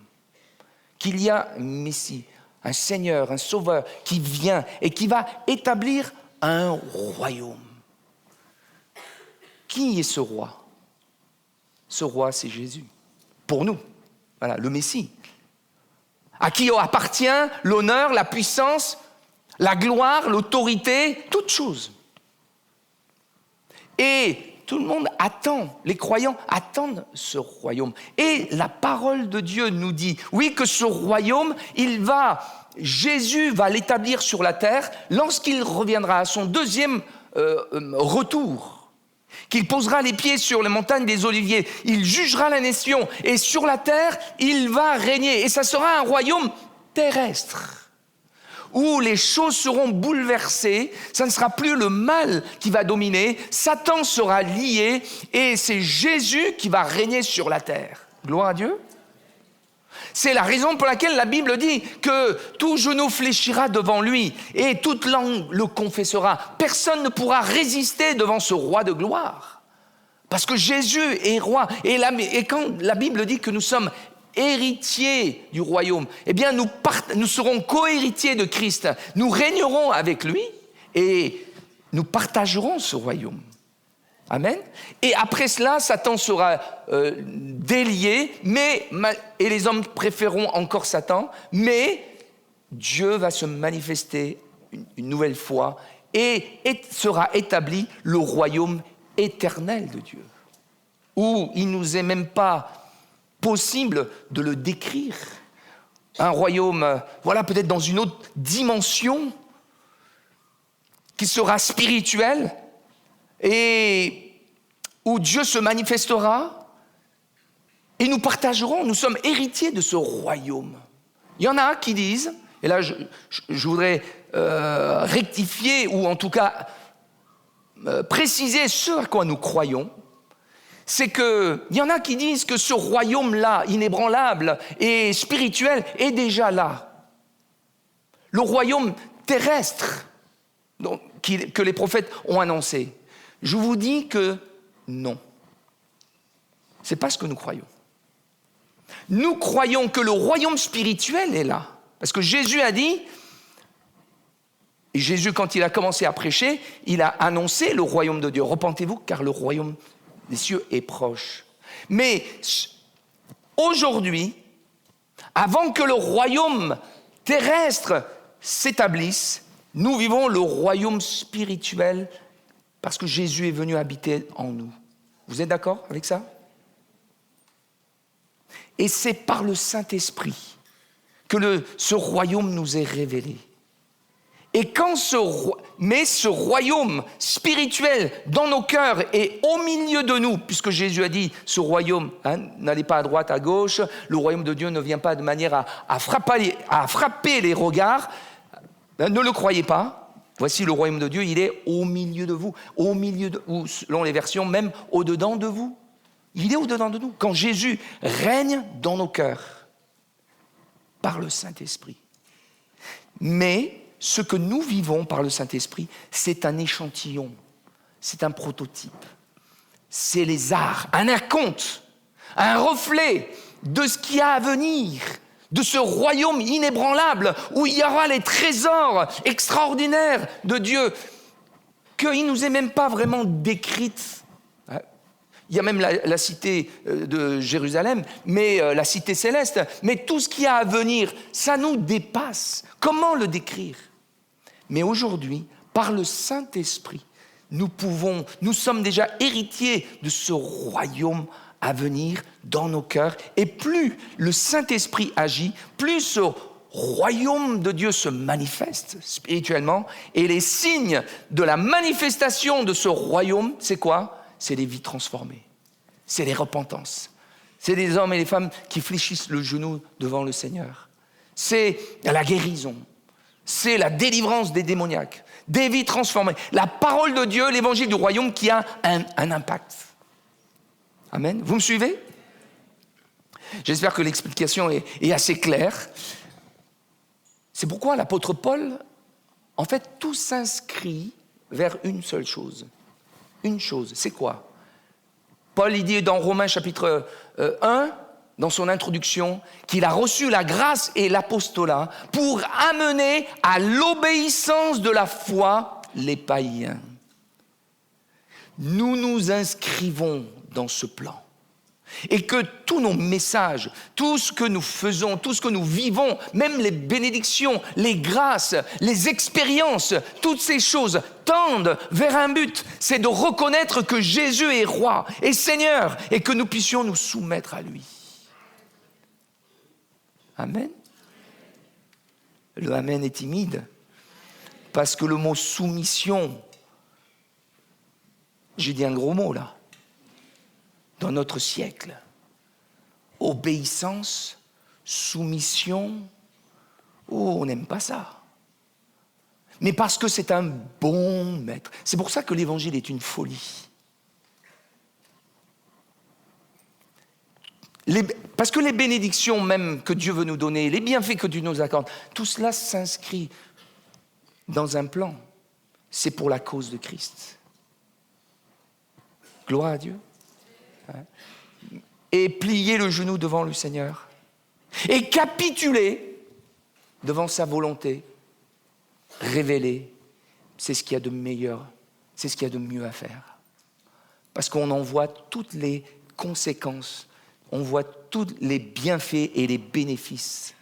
qu'il y a un Messie, un Seigneur, un Sauveur qui vient et qui va établir un royaume. Qui est ce roi? Ce roi, c'est Jésus. Pour nous, voilà, le Messie. À qui appartient l'honneur, la puissance, la gloire, l'autorité, toutes choses. Et tout le monde attend, les croyants attendent ce royaume. Et la parole de Dieu nous dit, oui, que ce royaume, Jésus va l'établir sur la terre lorsqu'il reviendra à son deuxième retour. qu'il posera les pieds sur les montagnes des Oliviers, il jugera la nation, et sur la terre, il va régner. Et ça sera un royaume terrestre, où les choses seront bouleversées, ça ne sera plus le mal qui va dominer, Satan sera lié, et c'est Jésus qui va régner sur la terre. Gloire à Dieu. C'est la raison pour laquelle la Bible dit que tout genou fléchira devant lui et toute langue le confessera. Personne ne pourra résister devant ce roi de gloire. Parce que Jésus est roi. Et quand la Bible dit que nous sommes héritiers du royaume, eh bien nous serons co-héritiers de Christ. Nous régnerons avec lui et nous partagerons ce royaume. Amen. Et après cela, Satan sera délié, et les hommes préféreront encore Satan, mais Dieu va se manifester une nouvelle fois et sera établi le royaume éternel de Dieu, où il ne nous est même pas possible de le décrire. Un royaume, voilà, peut-être dans une autre dimension, qui sera spirituel, et où Dieu se manifestera, et nous partagerons, nous sommes héritiers de ce royaume. Il y en a qui disent, et là je voudrais rectifier, ou en tout cas préciser ce à quoi nous croyons, c'est qu'il y en a qui disent que ce royaume-là, inébranlable et spirituel, est déjà là. Le royaume terrestre que les prophètes ont annoncé. Je vous dis que non. Ce n'est pas ce que nous croyons. Nous croyons que le royaume spirituel est là. Parce que Jésus a dit, et Jésus, quand il a commencé à prêcher, il a annoncé le royaume de Dieu. Repentez-vous, car le royaume des cieux est proche. Mais aujourd'hui, avant que le royaume terrestre s'établisse, nous vivons le royaume spirituel parce que Jésus est venu habiter en nous. Vous êtes d'accord avec ça? Et c'est par le Saint-Esprit que ce royaume nous est révélé. Et quand ce royaume spirituel dans nos cœurs est au milieu de nous, puisque Jésus a dit, ce royaume, n'allez pas à droite, à gauche, le royaume de Dieu ne vient pas de manière à frapper les regards, ne le croyez pas. Voici le royaume de Dieu, il est au milieu de vous, ou selon les versions, même au-dedans de vous. Il est au-dedans de nous. Quand Jésus règne dans nos cœurs, par le Saint-Esprit. Mais ce que nous vivons par le Saint-Esprit, c'est un échantillon, c'est un prototype, c'est les arts, un acompte, un reflet de ce qui a à venir, de ce royaume inébranlable où il y aura les trésors extraordinaires de Dieu, qu'il ne nous est même pas vraiment décrite. Il y a même la cité de Jérusalem, mais la cité céleste, mais tout ce qui a à venir, ça nous dépasse. Comment le décrire? Mais aujourd'hui, par le Saint-Esprit, nous sommes déjà héritiers de ce royaume à venir dans nos cœurs. Et plus le Saint-Esprit agit, plus ce royaume de Dieu se manifeste spirituellement. Et les signes de la manifestation de ce royaume, c'est quoi? C'est les vies transformées, c'est les repentances, c'est des hommes et des femmes qui fléchissent le genou devant le Seigneur. C'est la guérison, c'est la délivrance des démoniaques, des vies transformées. La parole de Dieu, l'évangile du royaume qui a un impact. Amen. Vous me suivez? J'espère que l'explication est assez claire. C'est pourquoi l'apôtre Paul, en fait, tout s'inscrit vers une seule chose. Une chose, c'est quoi? Paul, il dit dans Romains chapitre 1, dans son introduction, qu'il a reçu la grâce et l'apostolat pour amener à l'obéissance de la foi les païens. Nous nous inscrivons dans ce plan. Et que tous nos messages, tout ce que nous faisons, tout ce que nous vivons, même les bénédictions, les grâces, les expériences, toutes ces choses tendent vers un but, c'est de reconnaître que Jésus est roi et Seigneur et que nous puissions nous soumettre à lui. Amen. Le Amen est timide parce que le mot soumission, J'ai dit un gros mot là. Dans notre siècle. Obéissance, soumission. Oh, on n'aime pas ça. Mais parce que c'est un bon maître. C'est pour ça que l'évangile est une folie. Parce que les bénédictions même que Dieu veut nous donner, les bienfaits que Dieu nous accorde, tout cela s'inscrit dans un plan. C'est pour la cause de Christ. Gloire à Dieu. Et plier le genou devant le Seigneur. Et capituler devant sa volonté. Révéler. C'est ce qu'il y a de meilleur. C'est ce qu'il y a de mieux à faire. Parce qu'on en voit toutes les conséquences. On voit tous les bienfaits et les bénéfices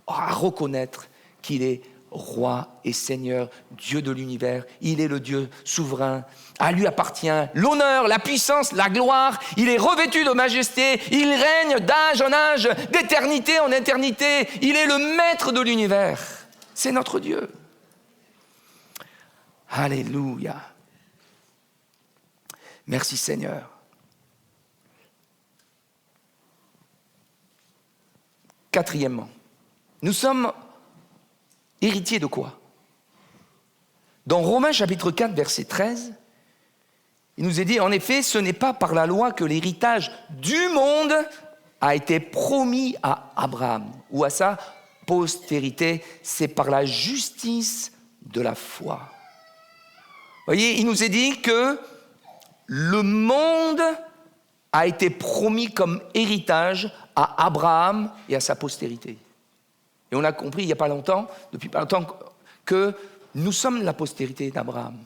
à reconnaître qu'il est roi et Seigneur, Dieu de l'univers. Il est le Dieu souverain. À lui appartient l'honneur, la puissance, la gloire. Il est revêtu de majesté. Il règne d'âge en âge, d'éternité en éternité. Il est le maître de l'univers. C'est notre Dieu. Alléluia. Merci Seigneur. Quatrièmement, nous sommes héritiers de quoi? Dans Romains chapitre 4, verset 13, il nous est dit, en effet, ce n'est pas par la loi que l'héritage du monde a été promis à Abraham ou à sa postérité, c'est par la justice de la foi. Vous voyez, il nous est dit que le monde a été promis comme héritage à Abraham et à sa postérité. Et on a compris il n'y a pas longtemps, depuis pas longtemps, que nous sommes la postérité d'Abraham.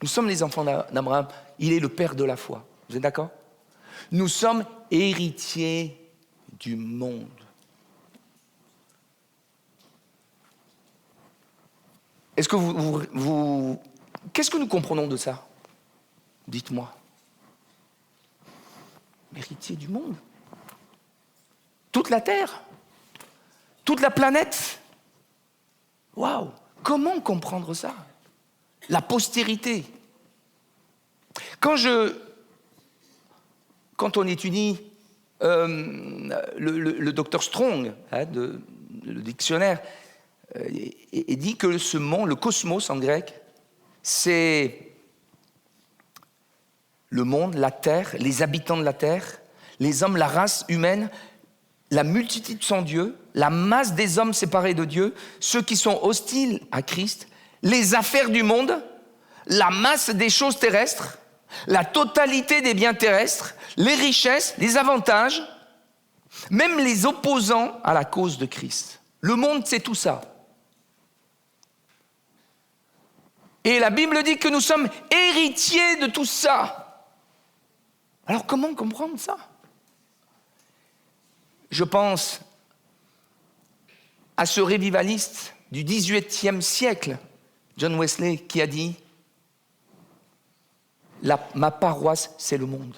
Nous sommes les enfants d'Abraham. Il est le père de la foi. Vous êtes d'accord? Nous sommes héritiers du monde. Est-ce que qu'est-ce que nous comprenons de ça? Dites-moi. Héritier du monde. Toute la terre, toute la planète. Waouh! Comment comprendre ça? La postérité. Quand on étudie le docteur Strong, le dictionnaire, il dit que ce monde, le cosmos en grec, c'est le monde, la terre, les habitants de la terre, les hommes, la race humaine, la multitude sans Dieu, la masse des hommes séparés de Dieu, ceux qui sont hostiles à Christ, les affaires du monde, la masse des choses terrestres, la totalité des biens terrestres, les richesses, les avantages, même les opposants à la cause de Christ. Le monde, c'est tout ça. Et la Bible dit que nous sommes héritiers de tout ça. Alors comment comprendre ça? Je pense à ce révivaliste du XVIIIe siècle, John Wesley, qui a dit « Ma paroisse, c'est le monde ».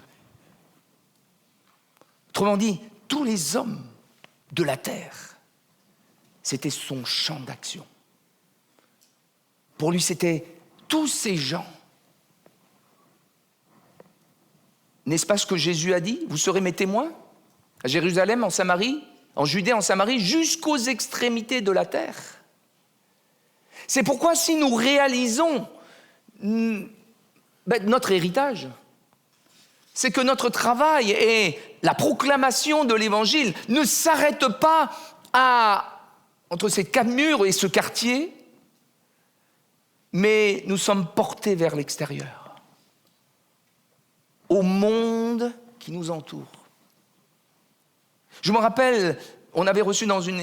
Autrement dit, tous les hommes de la terre, c'était son champ d'action. Pour lui, c'était tous ces gens. N'est-ce pas ce que Jésus a dit? Vous serez mes témoins à Jérusalem, en Samarie, en Judée, en Samarie, jusqu'aux extrémités de la terre. C'est pourquoi si nous réalisons notre héritage, c'est que notre travail et la proclamation de l'Évangile ne s'arrête pas entre ces quatre murs et ce quartier, mais nous sommes portés vers l'extérieur, au monde qui nous entoure. Je me rappelle, on avait reçu dans une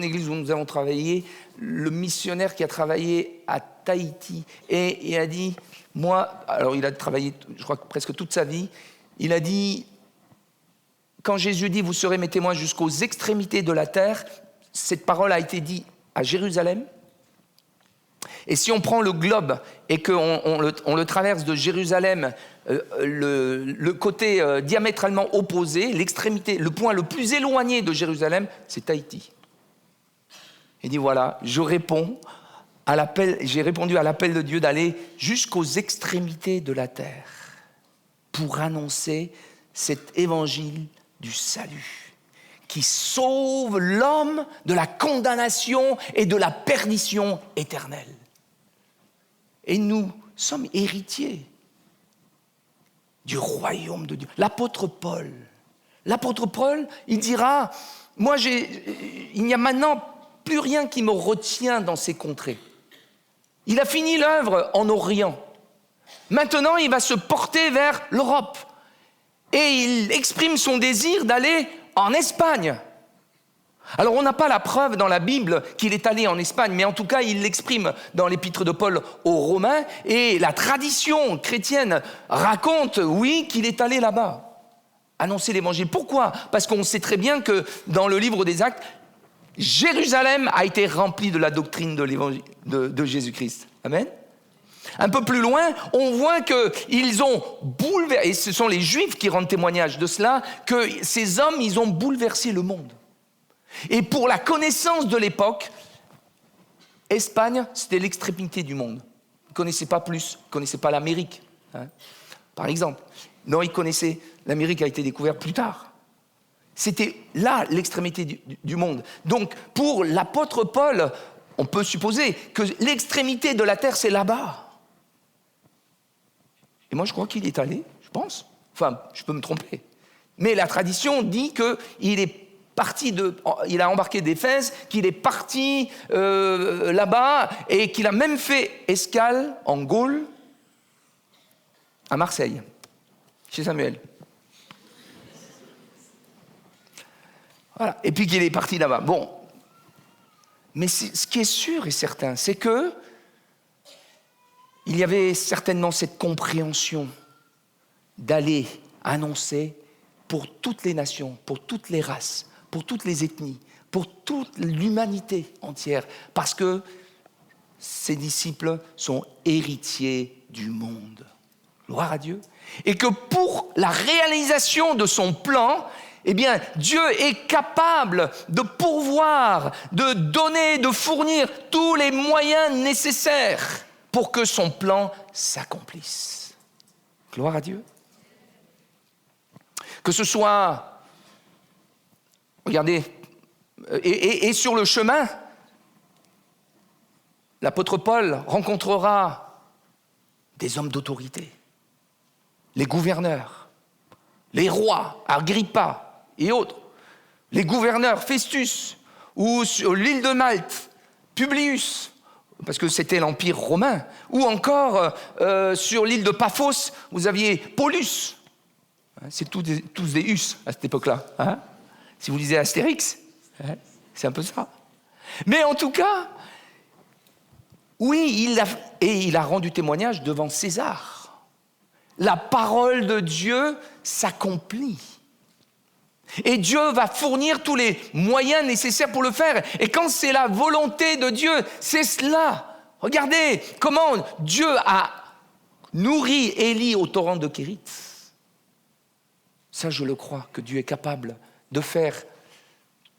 église où nous avons travaillé, le missionnaire qui a travaillé à Tahiti, et il a dit, alors il a travaillé, je crois, presque toute sa vie, il a dit, quand Jésus dit « Vous serez mes témoins jusqu'aux extrémités de la terre », cette parole a été dite à Jérusalem. Et si on prend le globe et qu'on le traverse de Jérusalem, le côté diamétralement opposé, l'extrémité, le point le plus éloigné de Jérusalem, c'est Tahiti. Il dit voilà, je réponds j'ai répondu à l'appel de Dieu d'aller jusqu'aux extrémités de la terre pour annoncer cet évangile du salut qui sauve l'homme de la condamnation et de la perdition éternelle. Et nous sommes héritiers du royaume de Dieu. L'apôtre Paul, il dira, moi il n'y a maintenant plus rien qui me retient dans ces contrées. Il a fini l'œuvre en Orient. Maintenant, il va se porter vers l'Europe. Et il exprime son désir d'aller en Espagne. Alors, on n'a pas la preuve dans la Bible qu'il est allé en Espagne, mais en tout cas, il l'exprime dans l'épître de Paul aux Romains. Et la tradition chrétienne raconte, oui, qu'il est allé là-bas, annoncer l'évangile. Pourquoi ? Parce qu'on sait très bien que dans le livre des Actes, Jérusalem a été remplie de la doctrine de l'évangile de Jésus-Christ. Amen. Un peu plus loin, on voit qu'ils ont bouleversé, et ce sont les Juifs qui rendent témoignage de cela, que ces hommes, ils ont bouleversé le monde. Et pour la connaissance de l'époque, Espagne, c'était l'extrémité du monde. Ils ne connaissaient pas plus, ils ne connaissaient pas l'Amérique, hein, par exemple. Non, ils connaissaient, l'Amérique a été découverte plus tard. C'était là l'extrémité du monde. Donc, pour l'apôtre Paul, on peut supposer que l'extrémité de la terre, c'est là-bas. Et moi, je crois qu'il est allé, je pense. Enfin, je peux me tromper. Mais la tradition dit qu'il est parti il a embarqué d'Éphèse, qu'il est parti là-bas et qu'il a même fait escale en Gaule, à Marseille, chez Samuel. Voilà. Et puis qu'il est parti là-bas. Bon. Mais ce qui est sûr et certain, c'est que il y avait certainement cette compréhension d'aller annoncer pour toutes les nations, pour toutes les races, pour toutes les ethnies, pour toute l'humanité entière, parce que ces disciples sont héritiers du monde. Gloire à Dieu. Et que pour la réalisation de son plan, eh bien, Dieu est capable de pourvoir, de donner, de fournir tous les moyens nécessaires pour que son plan s'accomplisse. Gloire à Dieu. Que ce soit, regardez, et sur le chemin, l'apôtre Paul rencontrera des hommes d'autorité, les gouverneurs, les rois, Agrippa et autres, les gouverneurs Festus, ou sur l'île de Malte, Publius, parce que c'était l'Empire romain, ou encore sur l'île de Paphos, vous aviez Paulus. C'est tous des Us à cette époque-là. Hein, si vous lisez Astérix, hein, c'est un peu ça. Mais en tout cas, oui, il a rendu témoignage devant César. La parole de Dieu s'accomplit. Et Dieu va fournir tous les moyens nécessaires pour le faire. Et quand c'est la volonté de Dieu, c'est cela. Regardez comment Dieu a nourri Élie au torrent de Kérit. Ça, je le crois, que Dieu est capable de faire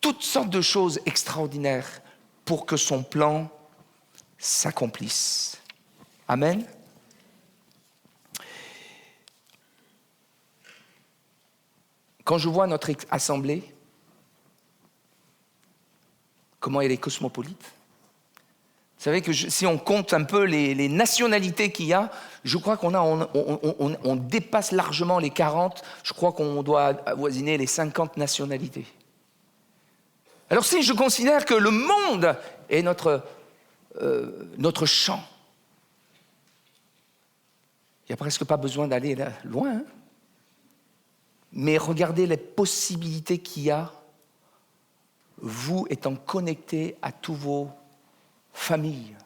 toutes sortes de choses extraordinaires pour que son plan s'accomplisse. Amen. Quand je vois notre assemblée, comment elle est cosmopolite, vous savez que si on compte un peu les nationalités qu'il y a, je crois on dépasse largement les 40, je crois qu'on doit avoisiner les 50 nationalités. Alors si je considère que le monde est notre champ, il n'y a presque pas besoin d'aller là, loin, hein. Mais regardez les possibilités qu'il y a, vous étant connectés à tous vos familles,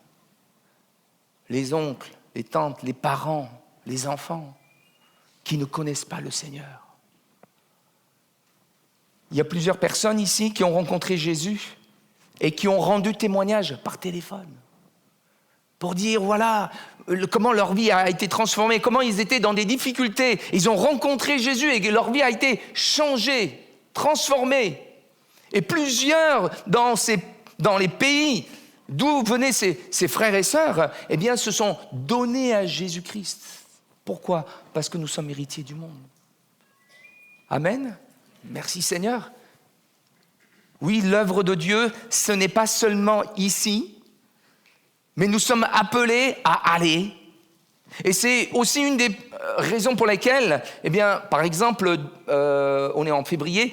les oncles, les tantes, les parents, les enfants, qui ne connaissent pas le Seigneur. Il y a plusieurs personnes ici qui ont rencontré Jésus et qui ont rendu témoignage par téléphone pour dire, voilà, comment leur vie a été transformée, comment ils étaient dans des difficultés. Ils ont rencontré Jésus et leur vie a été changée, transformée. Et plusieurs dans les pays D'où venaient ces frères et sœurs? Eh bien, se sont donnés à Jésus-Christ. Pourquoi? Parce que nous sommes héritiers du monde. Amen. Merci Seigneur. Oui, l'œuvre de Dieu, ce n'est pas seulement ici, mais nous sommes appelés à aller. Et c'est aussi une des raisons pour lesquelles, eh bien, par exemple, on est en février,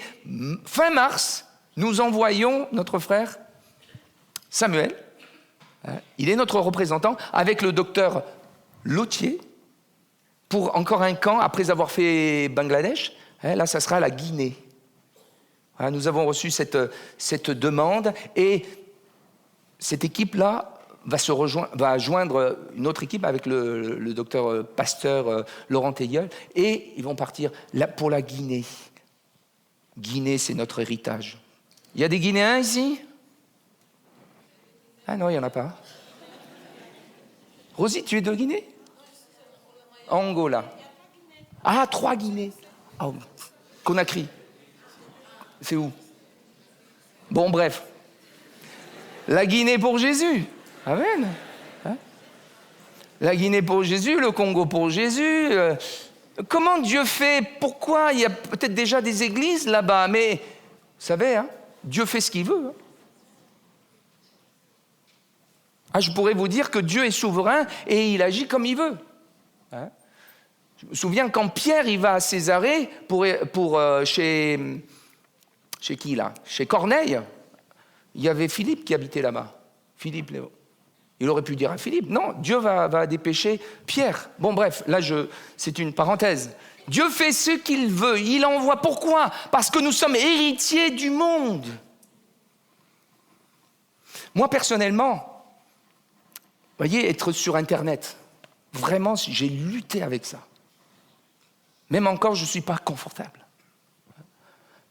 fin mars, nous envoyons notre frère Samuel, il est notre représentant, avec le docteur Lautier, pour encore un camp, après avoir fait Bangladesh, là, ça sera la Guinée. Nous avons reçu cette demande, et cette équipe-là va joindre une autre équipe avec le docteur pasteur Laurent Teilleul, et ils vont partir pour la Guinée. Guinée, c'est notre héritage. Il y a des Guinéens ici? Ah non, il n'y en a pas. Rosie, tu es de Guinée? Angola. Ah, 3 Guinées. Oh, Conakry. C'est où? Bon, bref. La Guinée pour Jésus. Amen. La Guinée pour Jésus, le Congo pour Jésus. Comment Dieu fait? Pourquoi? Il y a peut-être déjà des églises là-bas, mais vous savez, Dieu fait ce qu'il veut. Je pourrais vous dire que Dieu est souverain et il agit comme il veut. Je me souviens quand Pierre il va à Césarée pour chez qui là? Chez Corneille. Il y avait Philippe qui habitait là-bas. Philippe, Léo. Il aurait pu dire à Philippe, non, Dieu va dépêcher Pierre. Bon bref, là c'est une parenthèse. Dieu fait ce qu'il veut, il envoie. Pourquoi? Parce que nous sommes héritiers du monde. Moi personnellement, vous voyez, être sur Internet, vraiment, j'ai lutté avec ça. Même encore, je ne suis pas confortable.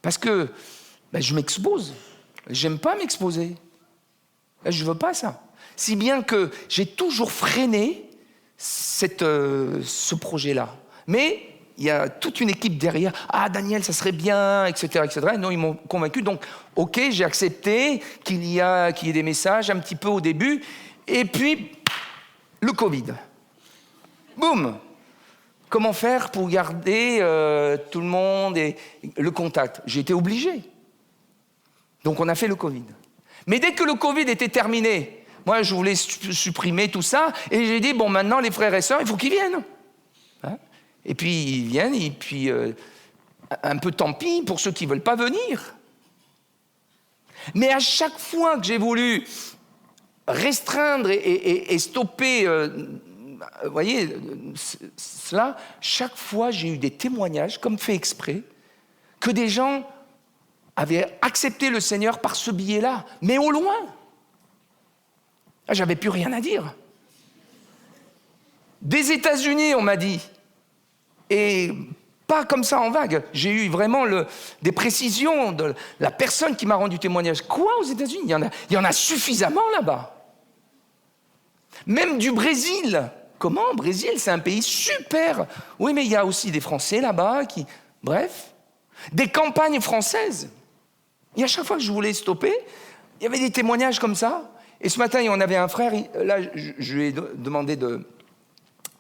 Parce que je m'expose. J'aime pas m'exposer. Je ne veux pas ça. Si bien que j'ai toujours freiné ce projet-là. Mais il y a toute une équipe derrière. Ah, Daniel, ça serait bien, etc., etc. Et non, ils m'ont convaincu. Donc, OK, j'ai accepté qu'il y ait des messages un petit peu au début. Et puis, le Covid. Boum! Comment faire pour garder tout le monde et le contact? J'ai été obligé. Donc, on a fait le Covid. Mais dès que le Covid était terminé, moi, je voulais supprimer tout ça. Et j'ai dit, bon, maintenant, les frères et sœurs, il faut qu'ils viennent. Et puis, ils viennent. Et puis, un peu tant pis pour ceux qui ne veulent pas venir. Mais à chaque fois que j'ai voulu restreindre et stopper, vous voyez, cela, chaque fois, j'ai eu des témoignages, comme fait exprès, que des gens avaient accepté le Seigneur par ce biais-là, mais au loin. J'avais plus rien à dire. Des États-Unis, on m'a dit, et pas comme ça en vague. J'ai eu vraiment des précisions de la personne qui m'a rendu témoignage. Quoi, aux États-Unis? Il y en a suffisamment là-bas. Même du Brésil. Comment? Brésil, c'est un pays super. Oui, mais il y a aussi des Français là-bas qui... Bref. Des campagnes françaises. Et à chaque fois que je voulais stopper, il y avait des témoignages comme ça. Et ce matin, on avait un frère, là, je lui ai demandé de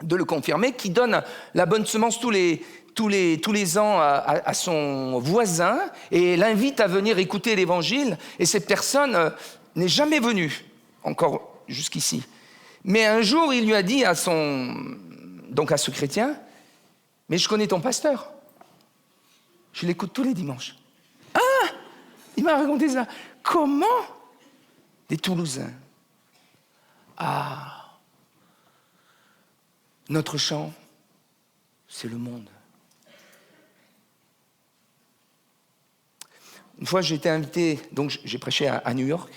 le confirmer, qui donne la bonne semence tous les ans à son voisin et l'invite à venir écouter l'évangile. Et cette personne n'est jamais venue, encore jusqu'ici. Mais un jour, il lui a dit à ce chrétien, « Mais je connais ton pasteur. Je l'écoute tous les dimanches. » Ah! Il m'a raconté ça. Comment? Des Toulousains. Ah! Notre chant, c'est le monde. Une fois, j'ai été invité, donc j'ai prêché à New York.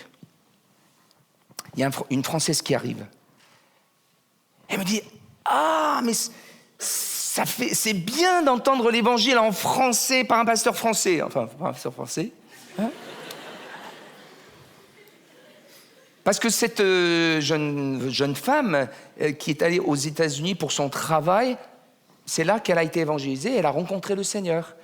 Il y a une Française qui arrive. Elle me dit, ah, mais c'est bien d'entendre l'évangile en français par un pasteur français. Enfin, pas un pasteur français. Parce que cette jeune femme qui est allée aux États-Unis pour son travail, c'est là qu'elle a été évangélisée, elle a rencontré le Seigneur.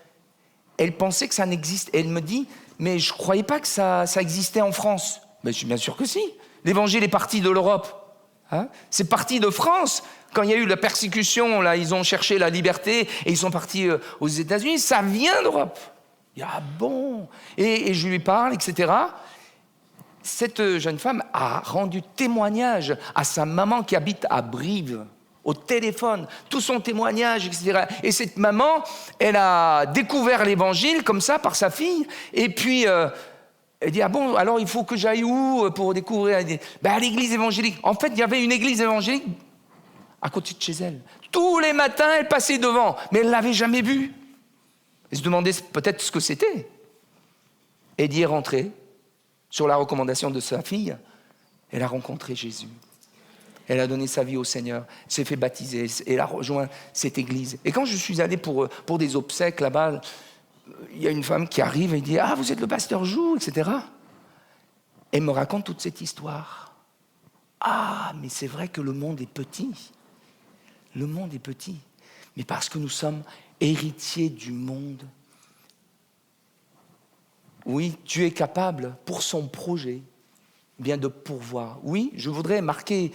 Elle pensait que ça n'existe. Elle me dit, mais je ne croyais pas que ça existait en France. Mais je suis bien sûr que si. l'évangile est parti de l'Europe. Hein? C'est parti de France. Quand il y a eu la persécution, là, ils ont cherché la liberté et ils sont partis aux États-Unis. Ça vient d'Europe. Il dit, ah bon? Et je lui parle, etc. Cette jeune femme a rendu témoignage à sa maman qui habite à Brive, au téléphone, tout son témoignage, etc. Et cette maman, elle a découvert l'évangile comme ça par sa fille. Et puis, elle dit, ah bon, alors il faut que j'aille où pour découvrir? Elle dit, à l'église évangélique. En fait, il y avait une église évangélique à côté de chez elle. Tous les matins, elle passait devant, mais elle ne l'avait jamais vue. Elle se demandait peut-être ce que c'était. Elle y est rentrée. Sur la recommandation de sa fille, elle a rencontré Jésus. Elle a donné sa vie au Seigneur, s'est fait baptiser, elle a rejoint cette église. Et quand je suis allé pour des obsèques là-bas, il y a une femme qui arrive et dit « Ah, vous êtes le pasteur Jou », etc. Elle me raconte toute cette histoire. Ah, mais c'est vrai que le monde est petit. Le monde est petit. Mais parce que nous sommes héritiers du monde. Oui, Dieu est capable, pour son projet, bien de pourvoir. Oui, je voudrais marquer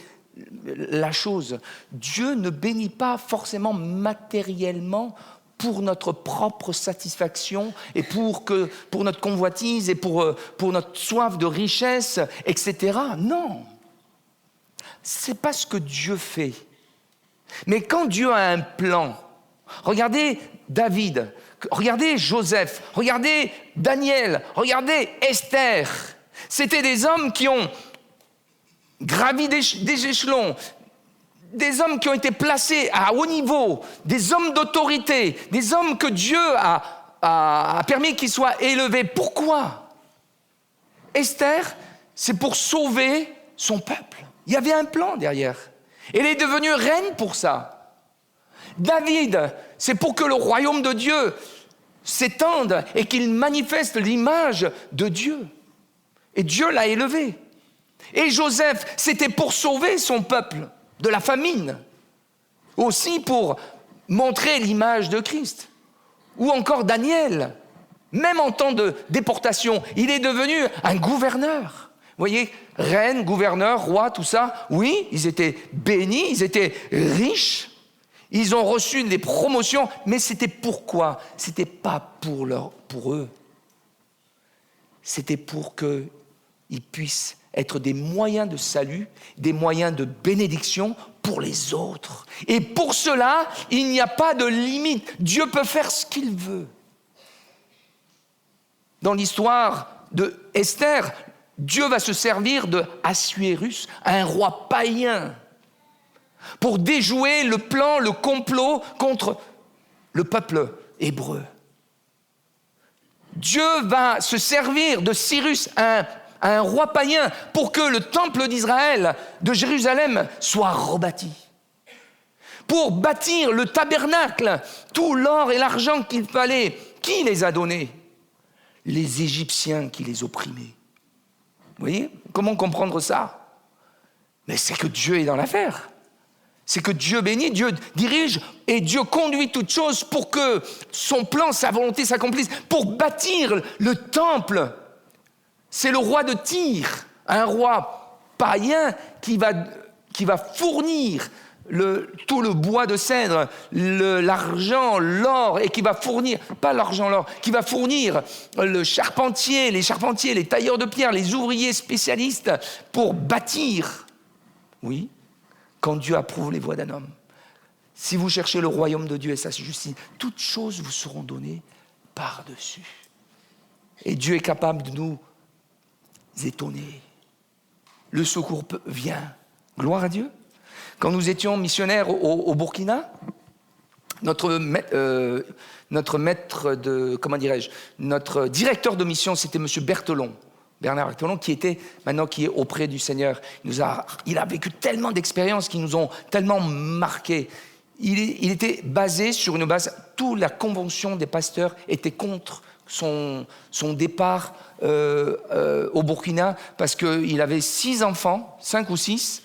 la chose. Dieu ne bénit pas forcément matériellement pour notre propre satisfaction et pour notre convoitise et pour notre soif de richesse, etc. Non, c'est pas ce que Dieu fait. Mais quand Dieu a un plan, regardez David, regardez Joseph, regardez Daniel, regardez Esther. C'était des hommes qui ont gravi des échelons, des hommes qui ont été placés à haut niveau, des hommes d'autorité, des hommes que Dieu a permis qu'ils soient élevés. Pourquoi? Esther, c'est pour sauver son peuple. Il y avait un plan derrière. Elle est devenue reine pour ça. David, c'est pour que le royaume de Dieu s'étende et qu'il manifeste l'image de Dieu. Et Dieu l'a élevé. Et Joseph, c'était pour sauver son peuple de la famine. Aussi pour montrer l'image de Christ. Ou encore Daniel, même en temps de déportation, il est devenu un gouverneur. Vous voyez, reine, gouverneur, roi, tout ça, oui, ils étaient bénis, ils étaient riches. Ils ont reçu des promotions, mais c'était pourquoi? C'était pas pour eux. C'était pour qu'ils puissent être des moyens de salut, des moyens de bénédiction pour les autres. Et pour cela, il n'y a pas de limite. Dieu peut faire ce qu'il veut. Dans l'histoire de Esther, Dieu va se servir de Assuérus, un roi païen, pour déjouer le plan, le complot contre le peuple hébreu. Dieu va se servir de Cyrus, un roi païen, pour que le temple d'Israël, de Jérusalem, soit rebâti. Pour bâtir le tabernacle, tout l'or et l'argent qu'il fallait, qui les a donnés? Les Égyptiens qui les opprimaient. Vous voyez? Comment comprendre ça? Mais c'est que Dieu est dans l'affaire. C'est que Dieu bénit, Dieu dirige et Dieu conduit toutes choses pour que son plan, sa volonté s'accomplisse. Pour bâtir le temple, c'est le roi de Tyr, un roi païen qui va fournir tout le bois de cèdre, l'argent, l'or, et qui va fournir, pas l'argent, l'or, qui va fournir les charpentiers, les tailleurs de pierre, les ouvriers spécialistes pour bâtir. Oui, quand Dieu approuve les voies d'un homme. Si vous cherchez le royaume de Dieu et sa justice, toutes choses vous seront données par-dessus. Et Dieu est capable de nous étonner. Le secours vient. Gloire à Dieu. Quand nous étions missionnaires au Burkina, notre directeur de mission, c'était M. Berthelon. Bernard Berthelon, qui est auprès du Seigneur. Il a vécu tellement d'expériences qui nous ont tellement marqués. Il était basé sur une base, toute la convention des pasteurs était contre son départ au Burkina, parce qu'il avait 6 enfants, 5 ou 6,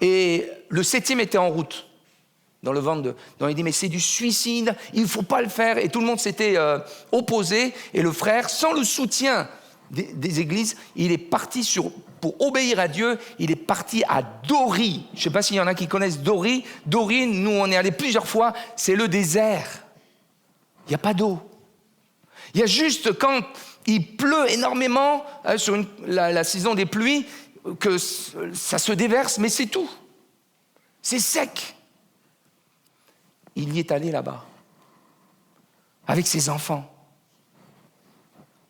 et le 7e était en route. Dans le ventre il dit, mais c'est du suicide, il ne faut pas le faire. Et tout le monde s'était opposé, et le frère, sans le soutien des églises, il est parti pour obéir à Dieu, il est parti à Dori. Je ne sais pas s'il y en a qui connaissent Dori. Dori, nous on est allés plusieurs fois, c'est le désert. Il n'y a pas d'eau. Il y a juste quand il pleut énormément, sur la saison des pluies, que ça se déverse, mais c'est tout. C'est sec. Il y est allé là-bas, avec ses enfants.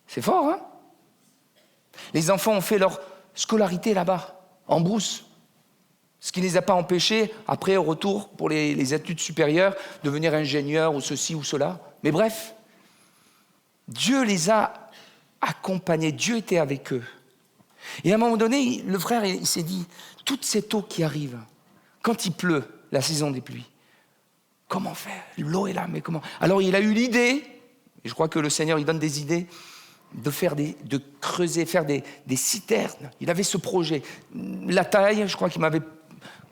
C'est fort, hein? Les enfants ont fait leur scolarité là-bas, en brousse. Ce qui ne les a pas empêchés, après, au retour, pour les études supérieures, de devenir ingénieurs ou ceci ou cela. Mais bref, Dieu les a accompagnés, Dieu était avec eux. Et à un moment donné, le frère, il s'est dit, toute cette eau qui arrive, quand il pleut, la saison des pluies, comment faire? L'eau est là, mais comment? Alors il a eu l'idée, et je crois que le Seigneur, il donne des idées, de creuser, faire des citernes. Il avait ce projet. La taille, je crois qu'il m'avait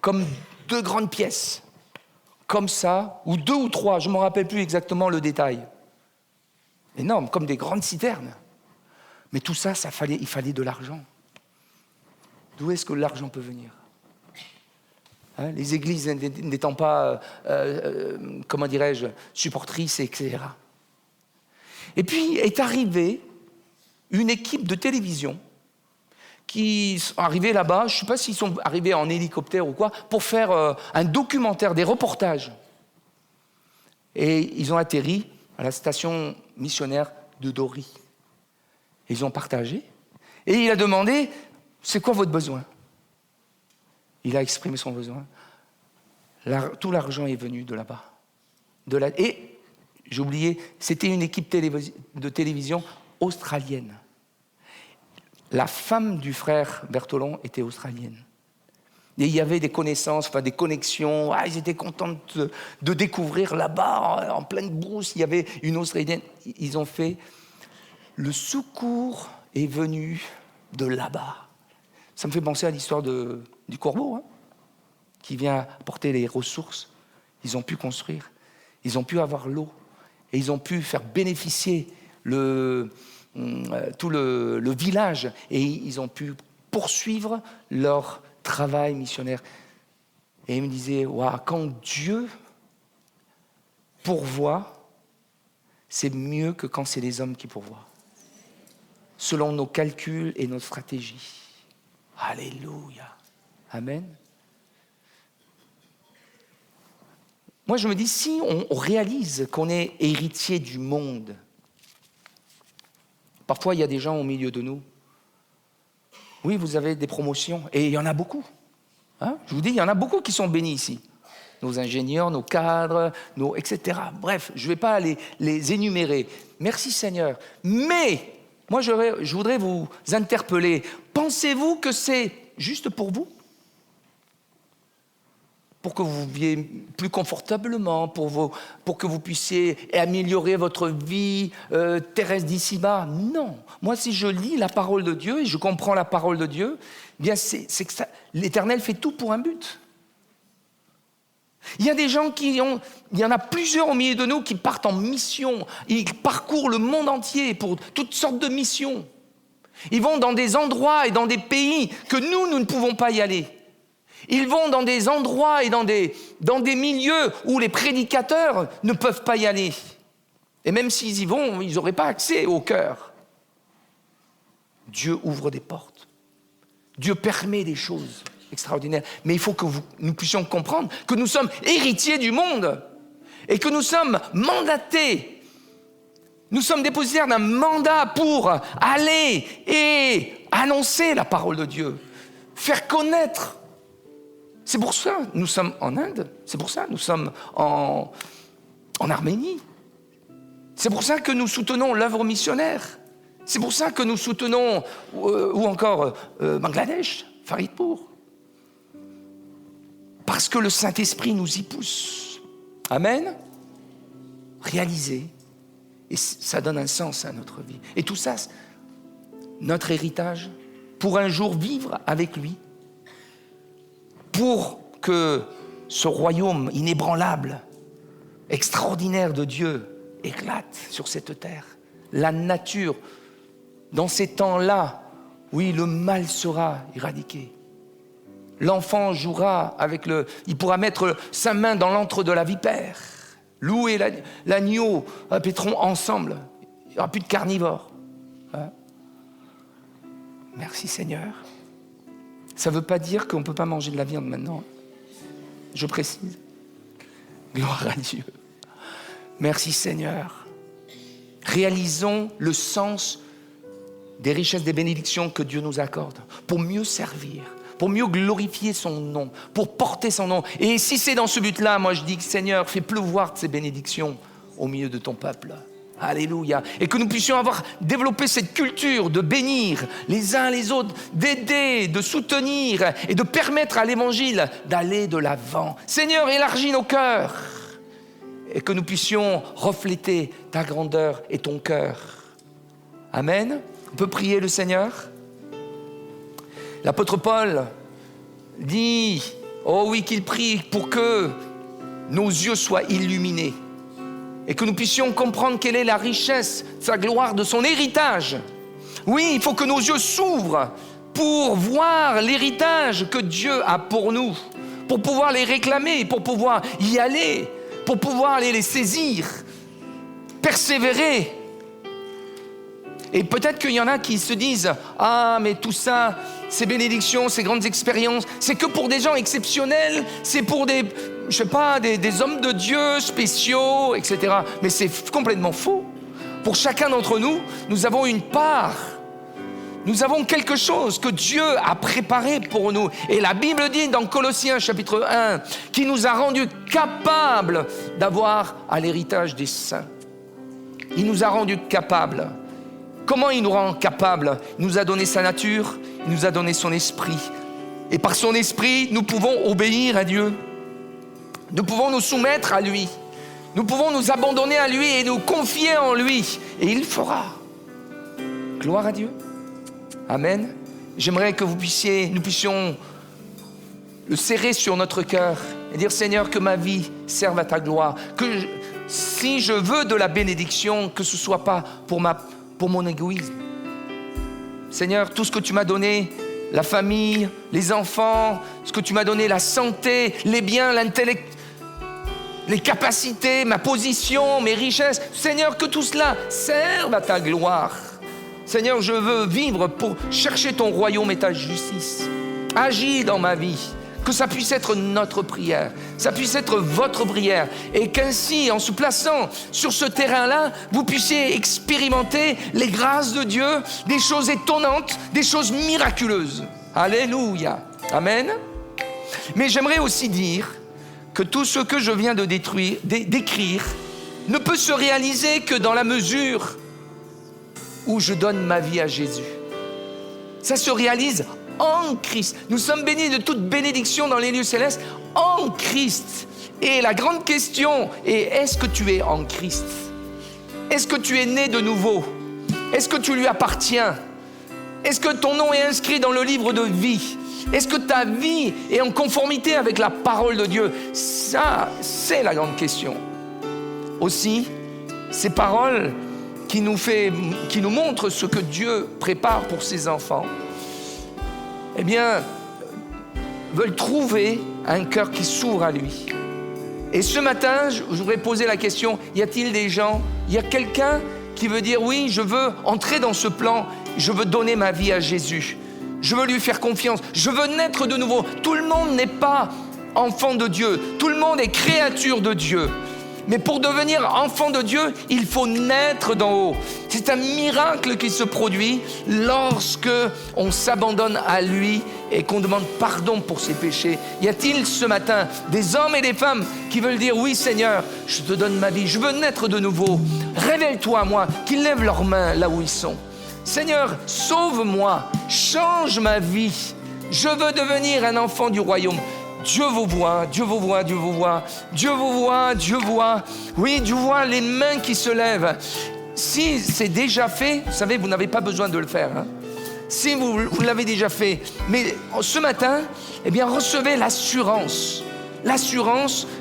comme 2 grandes pièces, comme ça, ou 2 ou 3, je ne me rappelle plus exactement le détail. Énorme, comme des grandes citernes. Mais tout ça, il fallait de l'argent. D'où est-ce que l'argent peut venir? Hein, les églises n'étant pas, comment dirais-je, supportrices, etc. Et puis est arrivée une équipe de télévision qui sont arrivés là-bas, je ne sais pas s'ils sont arrivés en hélicoptère ou quoi, pour faire un documentaire, des reportages. Et ils ont atterri à la station missionnaire de Dori. Ils ont partagé. Et il a demandé, c'est quoi votre besoin? Il a exprimé son besoin. Tout l'argent est venu de là-bas. Et, j'ai oublié, c'était une équipe de télévision australienne. La femme du frère Bertolon était australienne. Et il y avait des connaissances, des connexions. Ils étaient contents de découvrir là-bas, en pleine brousse, il y avait une Australienne. Ils ont fait, le secours est venu de là-bas. Ça me fait penser à l'histoire du corbeau, hein, qui vient apporter les ressources. Ils ont pu construire, ils ont pu avoir l'eau, et ils ont pu faire bénéficier tout le village, et ils ont pu poursuivre leur travail missionnaire. Et il me disait, quand Dieu pourvoit, c'est mieux que quand c'est les hommes qui pourvoient. Selon nos calculs et nos stratégies. Alléluia. Amen. Moi, je me dis, si on réalise qu'on est héritier du monde, parfois, il y a des gens au milieu de nous. Oui, vous avez des promotions, et il y en a beaucoup. Hein? Je vous dis, il y en a beaucoup qui sont bénis ici. Nos ingénieurs, nos cadres, etc. Bref, je ne vais pas les énumérer. Merci Seigneur. Mais, moi, je voudrais vous interpeller. Pensez-vous que c'est juste pour vous? Pour que vous viviez plus confortablement, pour que vous puissiez améliorer votre vie terrestre d'ici-bas? Non. Moi, si je lis la parole de Dieu et je comprends la parole de Dieu, eh bien c'est que l'Éternel fait tout pour un but. Il y a des gens il y en a plusieurs au milieu de nous qui partent en mission. Ils parcourent le monde entier pour toutes sortes de missions. Ils vont dans des endroits et dans des pays que nous ne pouvons pas y aller. Ils vont dans des endroits et dans des milieux où les prédicateurs ne peuvent pas y aller. Et même s'ils y vont, ils n'auraient pas accès au cœur. Dieu ouvre des portes. Dieu permet des choses extraordinaires. Mais il faut que nous puissions comprendre que nous sommes héritiers du monde et que nous sommes mandatés. Nous sommes dépositaires d'un mandat pour aller et annoncer la parole de Dieu, faire connaître. C'est pour ça que nous sommes en Inde, c'est pour ça que nous sommes en Arménie. C'est pour ça que nous soutenons l'œuvre missionnaire. C'est pour ça que nous soutenons, ou encore Bangladesh, Faridpour. Parce que le Saint-Esprit nous y pousse. Amen. Réaliser. Et ça donne un sens à notre vie. Et tout ça, notre héritage, pour un jour vivre avec lui, pour que ce royaume inébranlable, extraordinaire de Dieu, éclate sur cette terre. La nature dans ces temps-là, oui, le mal sera éradiqué. L'enfant jouera il pourra mettre sa main dans l'antre de la vipère. Loup et l'agneau paîtront ensemble. Il n'y aura plus de carnivores. Hein? Merci Seigneur. Ça ne veut pas dire qu'on ne peut pas manger de la viande maintenant. Je précise. Gloire à Dieu. Merci Seigneur. Réalisons le sens des richesses, des bénédictions que Dieu nous accorde pour mieux servir, pour mieux glorifier son nom, pour porter son nom. Et si c'est dans ce but-là, moi je dis, Seigneur, fais pleuvoir de ces bénédictions au milieu de ton peuple. Alléluia. Et que nous puissions avoir développé cette culture de bénir les uns les autres, d'aider, de soutenir et de permettre à l'évangile d'aller de l'avant. Seigneur, élargis nos cœurs et que nous puissions refléter ta grandeur et ton cœur. Amen. On peut prier le Seigneur. L'apôtre Paul dit, oh oui, qu'il prie pour que nos yeux soient illuminés et que nous puissions comprendre quelle est la richesse de sa gloire, de son héritage. Oui, il faut que nos yeux s'ouvrent pour voir l'héritage que Dieu a pour nous, pour pouvoir les réclamer, pour pouvoir y aller, pour pouvoir aller les saisir, persévérer. Et peut-être qu'il y en a qui se disent « Ah, mais tout ça, ces bénédictions, ces grandes expériences, c'est que pour des gens exceptionnels, c'est pour des hommes de Dieu spéciaux, etc. » Mais c'est complètement faux. Pour chacun d'entre nous, nous avons une part. Nous avons quelque chose que Dieu a préparé pour nous. Et la Bible dit dans Colossiens chapitre 1 qu'il nous a rendus capables d'avoir à l'héritage des saints. Il nous a rendus capables. Comment il nous rend capables? Il nous a donné sa nature, il nous a donné son esprit. Et par son esprit, nous pouvons obéir à Dieu. Nous pouvons nous soumettre à lui. Nous pouvons nous abandonner à lui et nous confier en lui. Et il fera. Gloire à Dieu. Amen. J'aimerais que nous puissions le serrer sur notre cœur et dire, Seigneur, que ma vie serve à ta gloire. Si je veux de la bénédiction, que ce ne soit pas pour mon égoïsme. Seigneur, tout ce que tu m'as donné, la famille, les enfants, ce que tu m'as donné, la santé, les biens, l'intellect, les capacités, ma position, mes richesses. Seigneur, que tout cela serve à ta gloire. Seigneur, je veux vivre pour chercher ton royaume et ta justice. Agis dans ma vie. Que ça puisse être notre prière, ça puisse être votre prière, et qu'ainsi, en se plaçant sur ce terrain-là, vous puissiez expérimenter les grâces de Dieu, des choses étonnantes, des choses miraculeuses. Alléluia. Amen. Mais j'aimerais aussi dire que tout ce que je viens de décrire ne peut se réaliser que dans la mesure où je donne ma vie à Jésus. Ça se réalise en Christ. Nous sommes bénis de toute bénédiction dans les lieux célestes en Christ. Et la grande question est, est-ce que tu es en Christ? Est-ce que tu es né de nouveau? Est-ce que tu lui appartiens? Est-ce que ton nom est inscrit dans le livre de vie? Est-ce que ta vie est en conformité avec la parole de Dieu? Ça, c'est la grande question. Aussi, ces paroles qui nous montrent ce que Dieu prépare pour ses enfants, eh bien, veulent trouver un cœur qui s'ouvre à lui. Et ce matin, je voudrais poser la question, y a-t-il des gens, il y a quelqu'un qui veut dire, oui, je veux entrer dans ce plan, je veux donner ma vie à Jésus, je veux lui faire confiance, je veux naître de nouveau. Tout le monde n'est pas enfant de Dieu, tout le monde est créature de Dieu. Mais pour devenir enfant de Dieu, il faut naître d'en haut. C'est un miracle qui se produit lorsque on s'abandonne à lui et qu'on demande pardon pour ses péchés. Y a-t-il ce matin des hommes et des femmes qui veulent dire, oui Seigneur, je te donne ma vie, je veux naître de nouveau. Révèle-toi à moi, qu'ils lèvent leurs mains là où ils sont. Seigneur, sauve-moi, change ma vie. Je veux devenir un enfant du royaume. Dieu vous voit, Dieu vous voit, Dieu vous voit, Dieu vous voit, Dieu voit. Oui, Dieu voit les mains qui se lèvent. Si c'est déjà fait, vous savez, vous n'avez pas besoin de le faire. Hein? Si vous l'avez déjà fait. Mais ce matin, eh bien, recevez l'assurance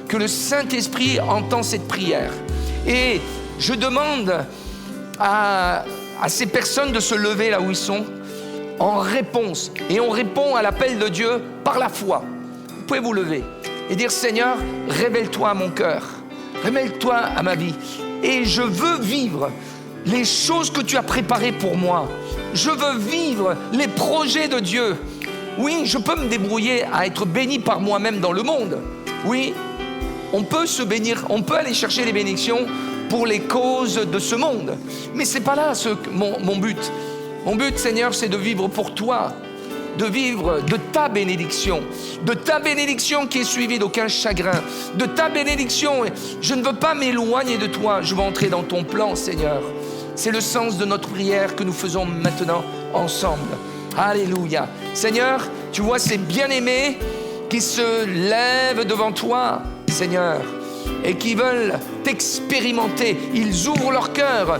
que le Saint-Esprit entend cette prière. Et je demande à à ces personnes de se lever là où ils sont en réponse. Et on répond à l'appel de Dieu par la foi. Vous pouvez vous lever et dire: Seigneur, révèle-toi à mon cœur, révèle-toi à ma vie. Et je veux vivre les choses que tu as préparées pour moi. Je veux vivre les projets de Dieu. Oui, je peux me débrouiller à être béni par moi-même dans le monde. Oui, on peut se bénir, on peut aller chercher les bénédictions pour les causes de ce monde. Mais ce n'est pas là mon but. Mon but, Seigneur, c'est de vivre pour toi, de vivre de ta bénédiction qui est suivie d'aucun chagrin, de ta bénédiction. Je ne veux pas m'éloigner de toi, je veux entrer dans ton plan, Seigneur. C'est le sens de notre prière que nous faisons maintenant ensemble. Alléluia. Seigneur, tu vois ces bien-aimés qui se lèvent devant toi, Seigneur, et qui veulent t'expérimenter. Ils ouvrent leur cœur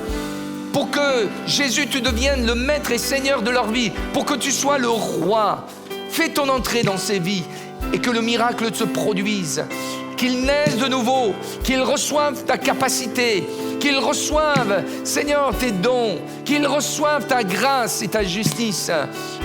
pour que Jésus, tu deviennes le maître et Seigneur de leur vie, pour que tu sois le roi. Fais ton entrée dans ces vies et que le miracle se produise, qu'ils naissent de nouveau, qu'ils reçoivent ta capacité, qu'ils reçoivent, Seigneur, tes dons, qu'ils reçoivent ta grâce et ta justice,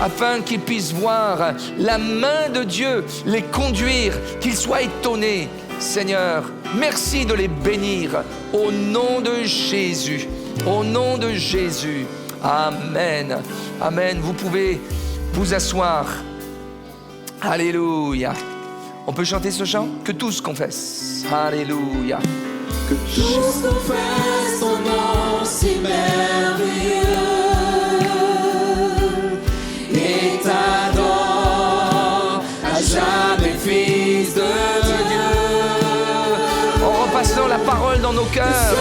afin qu'ils puissent voir la main de Dieu les conduire, qu'ils soient étonnés. Seigneur, merci de les bénir au nom de Jésus. Au nom de Jésus. Amen. Amen. Vous pouvez vous asseoir. Alléluia. On peut chanter ce chant? Que tous confessent. Alléluia. Que tous confessent ton nom si merveilleux et t'adorent à jamais, Fils de Dieu. En repassant la parole dans nos cœurs.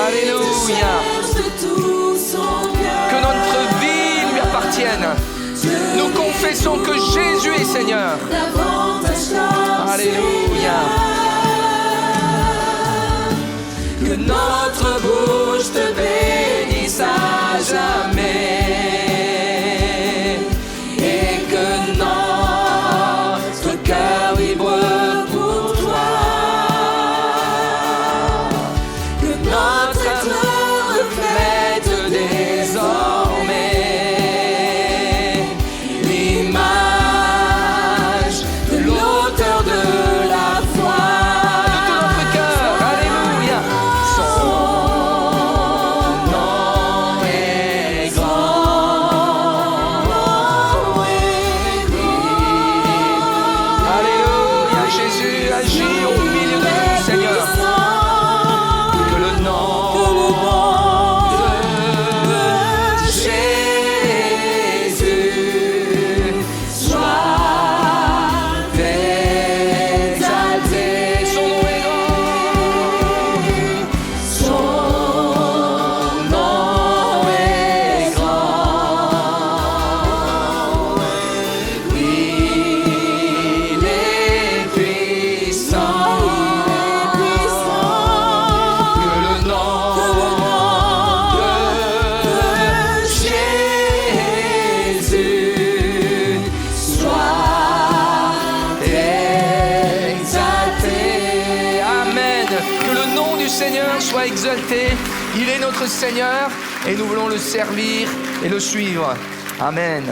Alléluia. Que notre vie lui appartienne. Nous confessons que Jésus est Seigneur. Alléluia. Que notre bouche te bénisse à jamais et que notre cœur vibre pour toi. Que notre être reflète désormais l'image de l'auteur de la foi. Soit exalté, il est notre Seigneur et nous voulons le servir et le suivre. Amen.